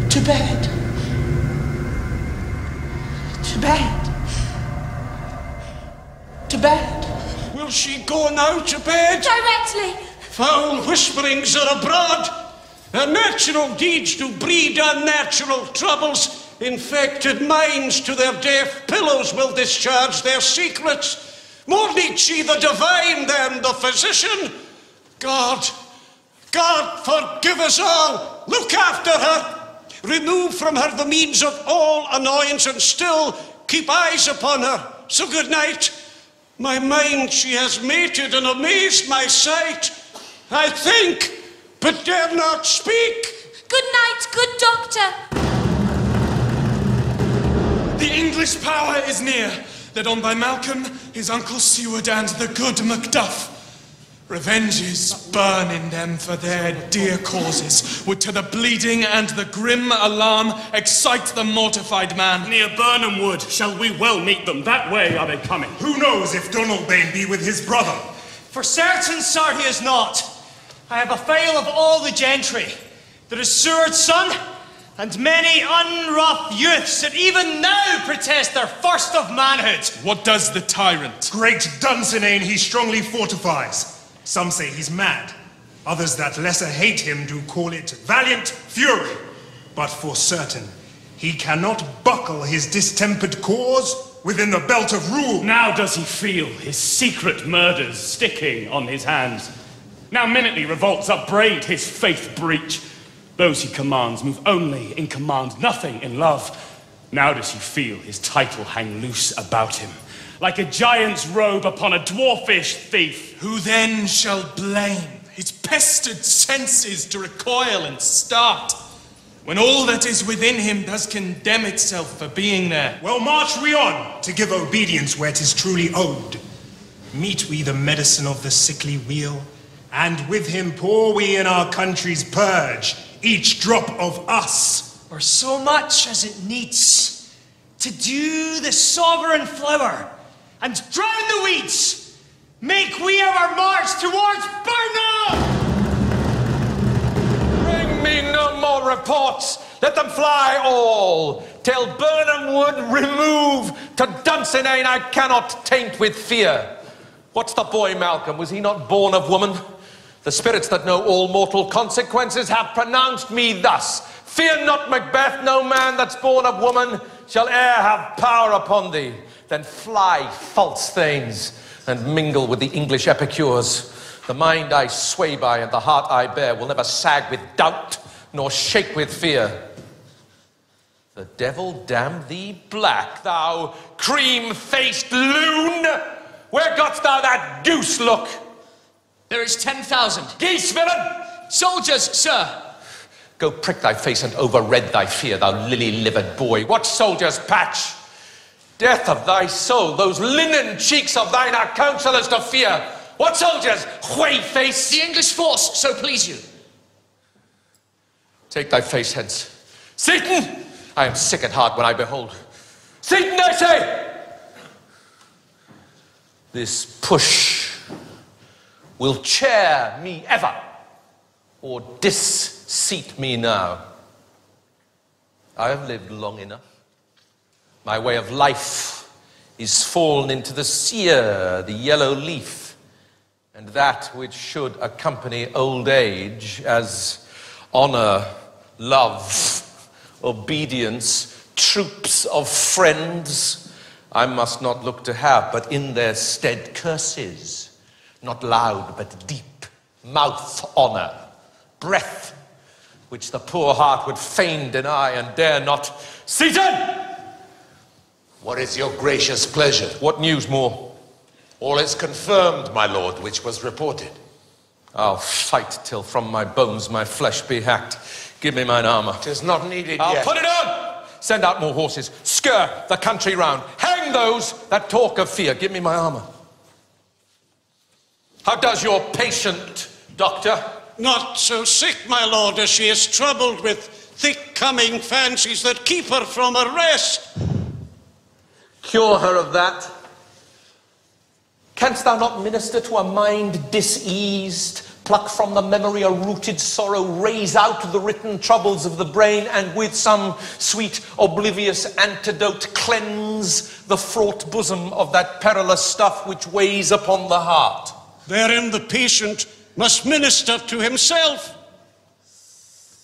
To bed. To bed. To bed. Will she go now to bed? Directly. Foul whisperings are abroad. Unnatural deeds do breed unnatural troubles. Infected minds to their deaf pillows will discharge their secrets. More needs she the divine than the physician. God, forgive us all. Look after her. Remove from her the means of all annoyance and still keep eyes upon her. So good night. My mind she has mated and amazed my sight. I think, but dare not speak. Good night, good doctor. The English power is near, led on by Malcolm, his uncle Seward, and the good Macduff. Revenges burn in them for their dear causes, would to the bleeding and the grim alarm excite the mortified man. Near Burnham Wood shall we well meet them, that way are they coming. Who knows if Donalbain be with his brother? For certain, sir, he is not. I have a file of all the gentry. There is Seward's son, and many unrough youths that even now protest their first of manhood. What does the tyrant? Great Dunsinane he strongly fortifies. Some say he's mad. Others that lesser hate him do call it valiant fury. But for certain, he cannot buckle his distempered cause within the belt of rule. Now does he feel his secret murders sticking on his hands. Now minutely revolts upbraid his faith breach. Those he commands move only in command, nothing in love. Now does he feel his title hang loose about him, like a giant's robe upon a dwarfish thief. Who then shall blame his pestered senses to recoil and start, when all that is within him does condemn itself for being there? Well, march we on, to give obedience where 'tis truly owed. Meet we the medicine of the sickly wheel, and with him pour we in our country's purge, each drop of us. Or so much as it needs, to dew the sovereign flower, and drown the weeds. Make we our march towards Burnham! Bring me no more reports. Let them fly all. Till Burnham Wood remove. To Dunsinane I cannot taint with fear. What's the boy, Malcolm? Was he not born of woman? The spirits that know all mortal consequences have pronounced me thus. Fear not, Macbeth. No man that's born of woman shall e'er have power upon thee. Then fly, false thanes, and mingle with the English epicures. The mind I sway by and the heart I bear will never sag with doubt, nor shake with fear. The devil damn thee black, thou cream-faced loon! Where gotst thou that goose look? There is 10,000. Geese, villain! Soldiers, sir! Go prick thy face and overred thy fear, thou lily-livered boy. What soldier's patch? Death of thy soul, those linen cheeks of thine are counsellors to fear. What soldiers? Whey face? The English force, so please you. Take thy face hence. Satan! I am sick at heart when I behold. Satan, I say! This push will chair me ever, or disseat me now. I have lived long enough. My way of life is fallen into the sear, the yellow leaf, and that which should accompany old age as honor, love, obedience, troops of friends, I must not look to have, but in their stead curses, not loud but deep, mouth honor, breath, which the poor heart would fain deny and dare not. Seaton! What is your gracious pleasure? What news more? All is confirmed, my lord, which was reported. I'll fight till from my bones my flesh be hacked. Give me mine armor. 'Tis not needed I'll yet. put it on! Send out more horses. Skirt the country round. Hang those that talk of fear. Give me my armor. How does your patient, doctor? Not so sick, my lord, as she is troubled with thick-coming fancies that keep her from her rest. Cure her of that. Canst thou not minister to a mind diseased, pluck from the memory a rooted sorrow, raise out the written troubles of the brain, and with some sweet oblivious antidote cleanse the fraught bosom of that perilous stuff which weighs upon the heart? Therein the patient must minister to himself.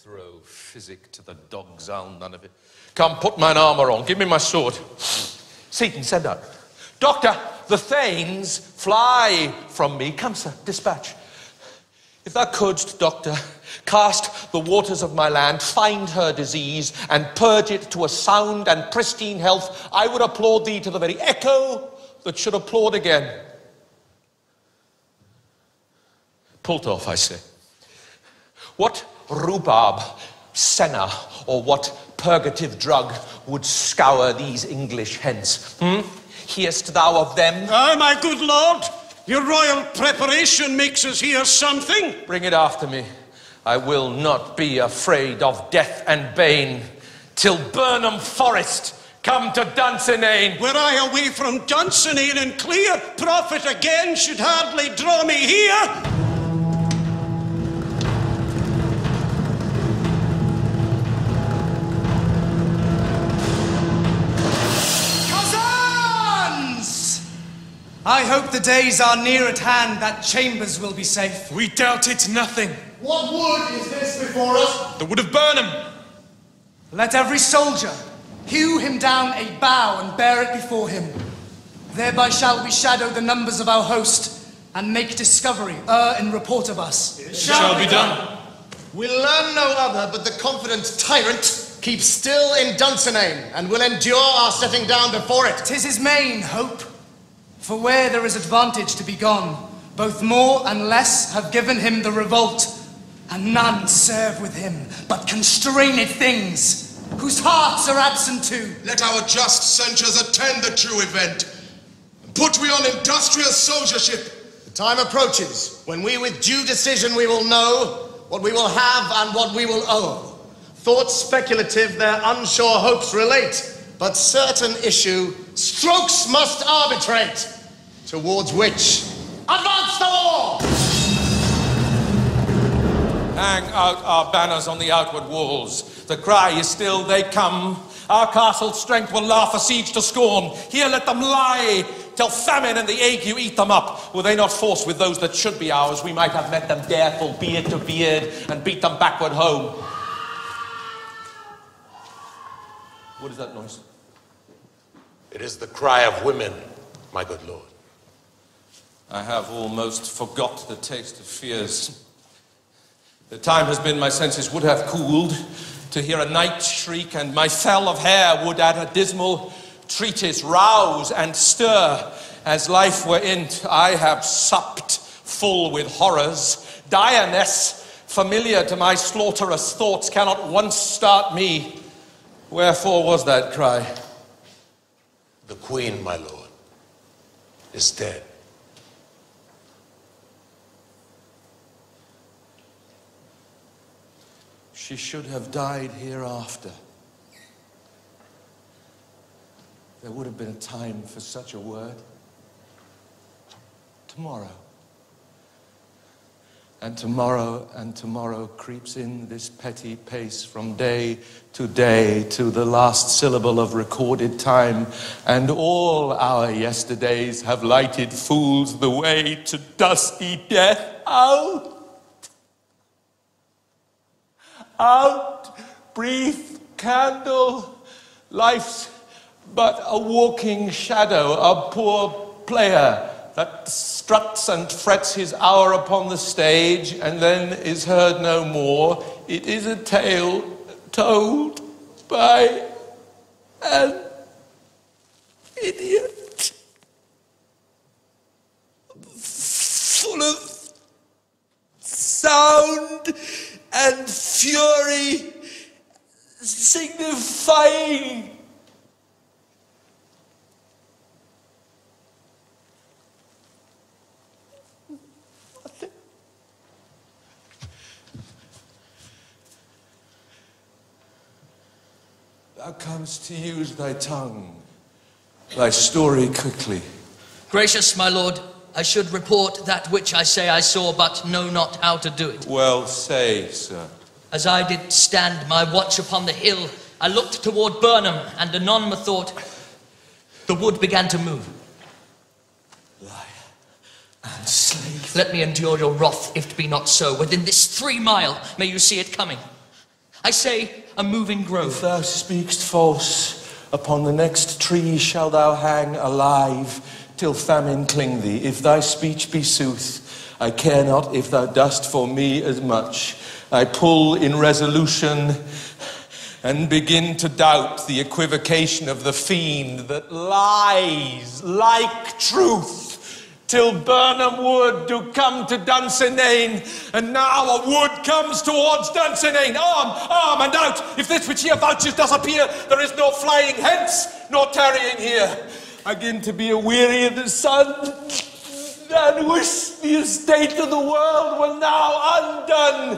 Throw physic to the dogs, I'll none of it. Come, put mine armor on, give me my sword. Seaton, send out. Doctor, the thanes fly from me. Come, sir, dispatch. If thou couldst, doctor, cast the waters of my land, find her disease, and purge it to a sound and pristine health, I would applaud thee to the very echo that should applaud again. Pulled off, I say. What rhubarb, senna, or what purgative drug would scour these English hence? Hear'st thou of them? Aye, my good lord. Your royal preparation makes us hear something. Bring it after me. I will not be afraid of death and bane till Burnham Forest come to Dunsinane. Were I away from Dunsinane and clear, profit again should hardly draw me here. I hope the days are near at hand that Chambers will be safe. We doubt it nothing. What wood is this before us? The wood of Burnham. Let every soldier hew him down a bough and bear it before him. Thereby shall we shadow the numbers of our host and make discovery in report of us. It shall be done. We'll learn no other, but the confident tyrant keeps still in Dunsinane and will endure our setting down before it. 'Tis his main hope. For where there is advantage to be gone, both more and less have given him the revolt, and none serve with him but constrained things, whose hearts are absent too. Let our just censures attend the true event. Put we on industrious soldiership. The time approaches when we with due decision we will know what we will have and what we will owe. Thoughts speculative their unsure hopes relate, but certain issue strokes must arbitrate, towards which advance the war! Hang out our banners on the outward walls. The cry is still, they come. Our castle's strength will laugh a siege to scorn. Here let them lie, till famine and the ague eat them up. Were they not forced with those that should be ours, we might have met them dareful beard to beard, and beat them backward home. What is that noise? It is the cry of women, my good lord. I have almost forgot the taste of fears. The time has been my senses would have cooled to hear a night shriek, and my fell of hair would at a dismal treatise rouse and stir. As life were in't, I have supped full with horrors, direness, familiar to my slaughterous thoughts, cannot once start me. Wherefore was that cry? The Queen, my lord, is dead. She should have died hereafter. There would have been a time for such a word. Tomorrow. And tomorrow creeps in this petty pace from day to the last syllable of recorded time, and all our yesterdays have lighted fools the way to dusty death. Out, brief candle, life's but a walking shadow, a poor player that struts and frets his hour upon the stage and then is heard no more. It is a tale told by an idiot, full of sound and fury, signifying thou comest to use thy tongue, thy story quickly. Gracious my lord, I should report that which I say I saw, but know not how to do it. Well, say, sir. As I did stand my watch upon the hill, I looked toward Burnham, and anon methought the wood began to move. Liar and slave. Let me endure your wrath, if it be not so. Within this 3 mile may you see it coming. I say, a moving grove. If thou speak'st false, upon the next tree shalt thou hang alive, till famine cling thee. If thy speech be sooth, I care not if thou dost for me as much. I pull in resolution and begin to doubt the equivocation of the fiend that lies like truth, till Burnham wood do come to Dunsinane, and now a wood comes towards Dunsinane. Arm, and out! If this which here vouches does appear, there is no flying hence, nor tarrying here. I begin to be aweary of the sun, and wish the estate of the world were now undone.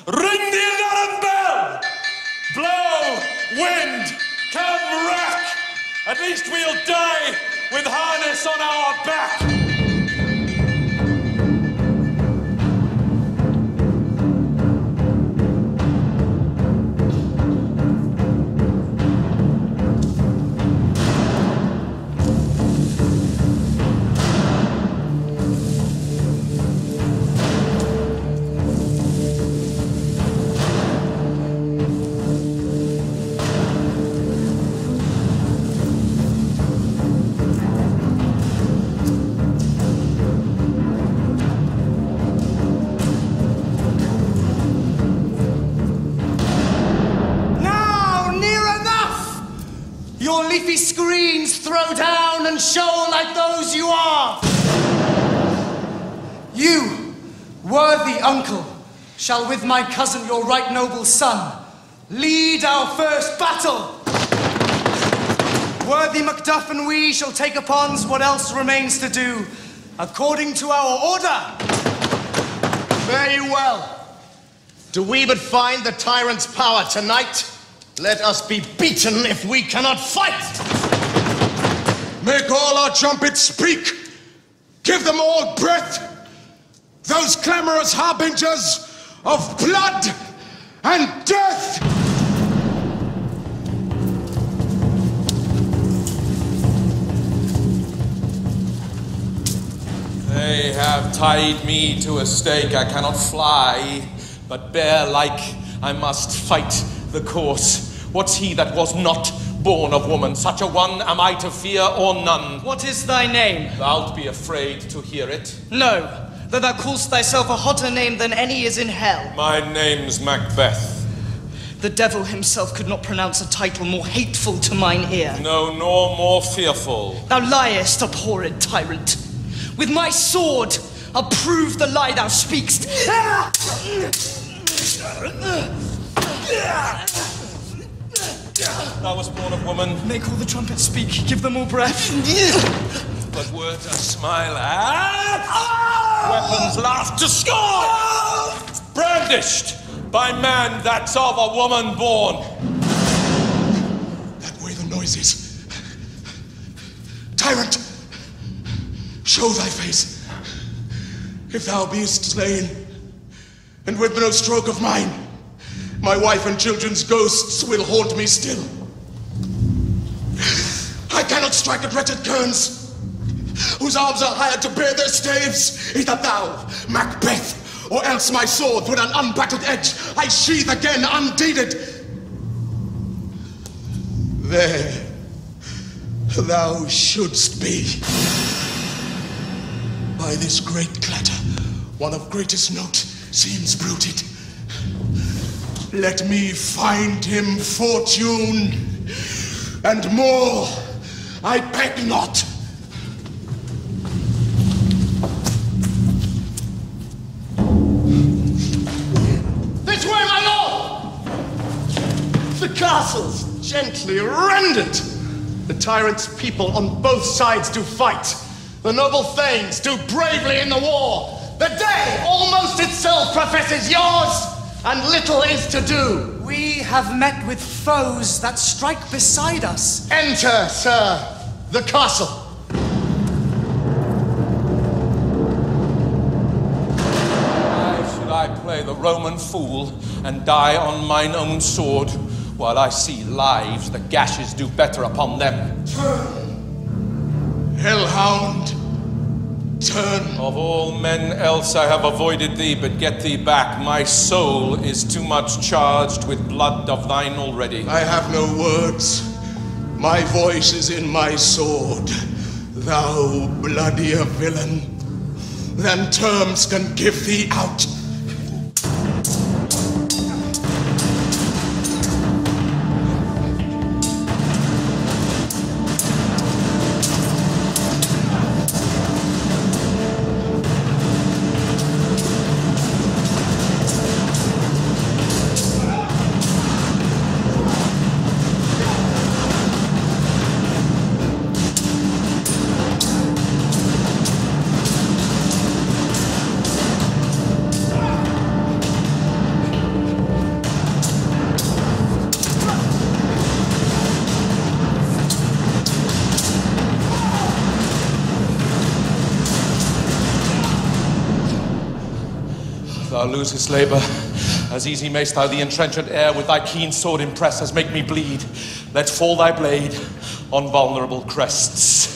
Ring the alarm bell! Blow, wind, come wrack! At least we'll die with harness on our back. Screens throw down and show like those you are. You, worthy uncle, shall with my cousin, your right noble son, lead our first battle. Worthy Macduff and we shall take upon what else remains to do, according to our order. Very well. Do we but find the tyrant's power tonight? Let us be beaten if we cannot fight! Make all our trumpets speak! Give them all breath! Those clamorous harbingers of blood and death! They have tied me to a stake. I cannot fly, but bear like I must fight the course. What's he that was not born of woman? Such a one am I to fear or none. What is thy name? Thou'lt be afraid to hear it. No, that thou call'st thyself a hotter name than any is in hell. My name's Macbeth. The devil himself could not pronounce a title more hateful to mine ear. No, nor more fearful. Thou liest, abhorred tyrant. With my sword, I'll prove the lie thou speak'st. Thou wast born of woman. Make all the trumpets speak, give them all breath. But words are smile at. Weapons laugh to scorn. Brandished by man that's of a woman born. That way the noise is. Tyrant, show thy face. If thou beest slain, and with no stroke of mine, my wife and children's ghosts will haunt me still. I cannot strike at wretched kerns, whose arms are hired to bear their staves. Either thou, Macbeth, or else my sword with an unbattled edge I sheathe again undeeded. There thou shouldst be. By this great clatter, one of greatest note seems bruited. Let me find him fortune, and more I beg not. This way, my lord! The castle's gently rendered. The tyrant's people on both sides do fight. The noble thanes do bravely in the war. The day almost itself professes yours, and little is to do. We have met with foes that strike beside us. Enter, sir, the castle. Why should I play the Roman fool and die on mine own sword, while I see lives the gashes do better upon them? Turn, hellhound, turn. Of all men else I have avoided thee, but get thee back. My soul is too much charged with blood of thine already. I have no words. My voice is in my sword. Thou bloodier villain than terms can give thee out. Thou losest labour, as easy mayst thou the entrenchant air with thy keen sword impress as make me bleed. Let fall thy blade on vulnerable crests.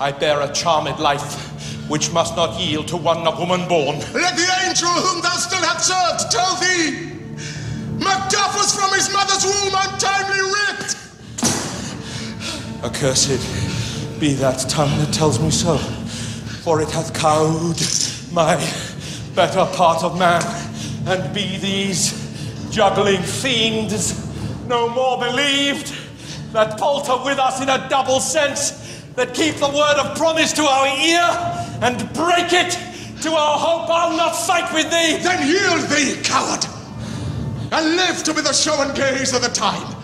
I bear a charmed life, which must not yield to one of woman born. Let the angel whom thou still hast served tell thee, Macduff was from his mother's womb untimely ripped. Accursed be that tongue that tells me so, for it hath cowed my better part of man, and be these juggling fiends no more believed, that palter with us in a double sense, that keep the word of promise to our ear, and break it to our hope I'll not fight with thee. Then yield thee, coward, and live to be the show and gaze of the time.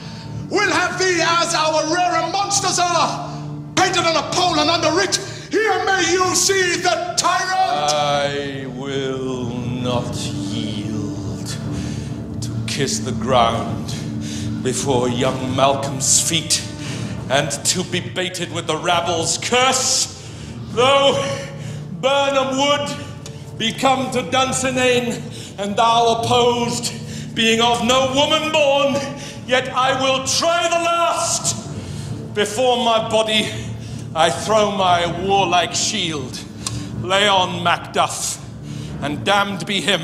We'll have thee as our rarer monsters are, painted on a pole and underwrit. Here may you see the tyrant! I will not yield to kiss the ground before young Malcolm's feet, and to be baited with the rabble's curse. Though Burnham would be come to Dunsinane, and thou opposed, being of no woman born, yet I will try the last. Before my body I throw my warlike shield. Lay on, Macduff, and damned be him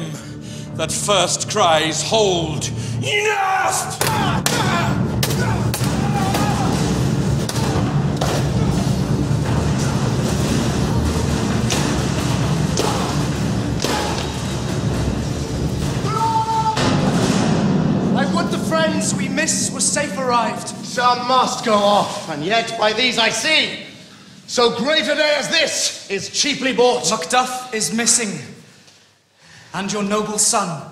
that first cries, hold, enough! I would the friends we miss were safe arrived. Some must go off, and yet by these I see, so great a day as this is cheaply bought. Macduff is missing, and your noble son.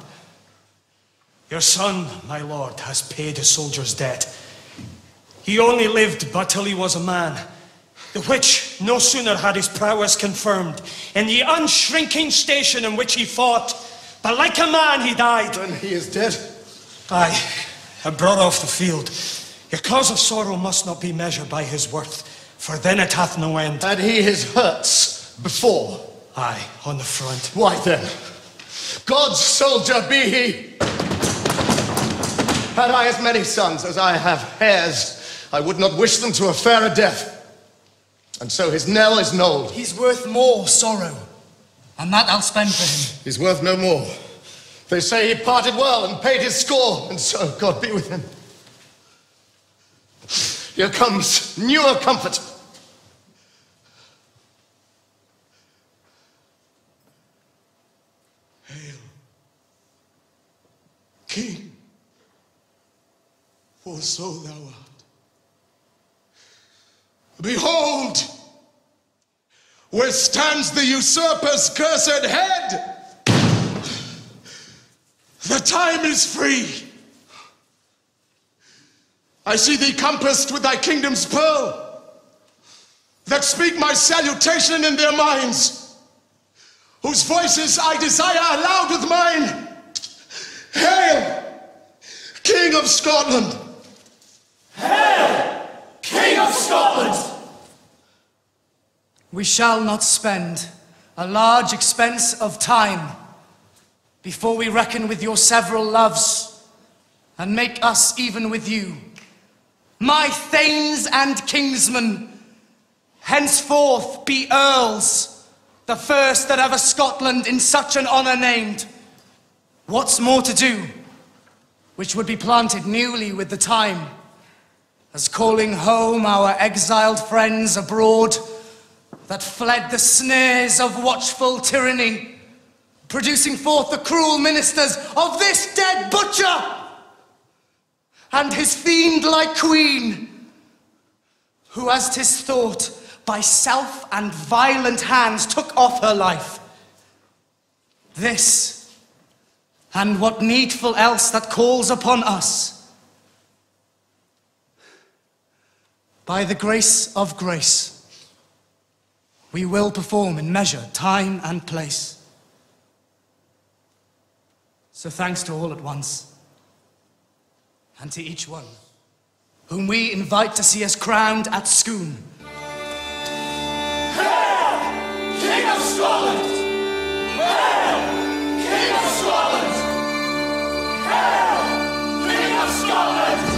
Your son, my lord, has paid a soldier's debt. He only lived but till he was a man, the which no sooner had his prowess confirmed in the unshrinking station in which he fought, but like a man he died. Then he is dead? Aye, and brought off the field. Your cause of sorrow must not be measured by his worth, for then it hath no end. Had he his hurts before? Aye, on the front. Why then, God's soldier be he. Had I as many sons as I have hairs, I would not wish them to a fairer death. And so his knell is knolled. He's worth more sorrow, and that I'll spend for him. He's worth no more. They say he parted well and paid his score, and so God be with him. Here comes newer comfort. Hail, King, for so thou art. Behold, where stands the usurper's cursed head? The time is free. I see thee compassed with thy kingdom's pearl, that speak my salutation in their minds, whose voices I desire aloud with mine. Hail, King of Scotland! Hail, King of Scotland! We shall not spend a large expense of time before we reckon with your several loves and make us even with you. My thanes and kingsmen, henceforth be earls, the first that ever Scotland in such an honour named. What's more to do, which would be planted newly with the time, as calling home our exiled friends abroad, that fled the snares of watchful tyranny, producing forth the cruel ministers of this dead butcher, and his fiend-like queen, who, as 'tis thought, by self and violent hands took off her life. This, and what needful else that calls upon us, by the grace of grace, we will perform in measure, time, and place. So thanks to all at once, and to each one whom we invite to see us crowned at Scone. Hail, King of Scotland! Hail, King of Scotland! Hail, King of Scotland!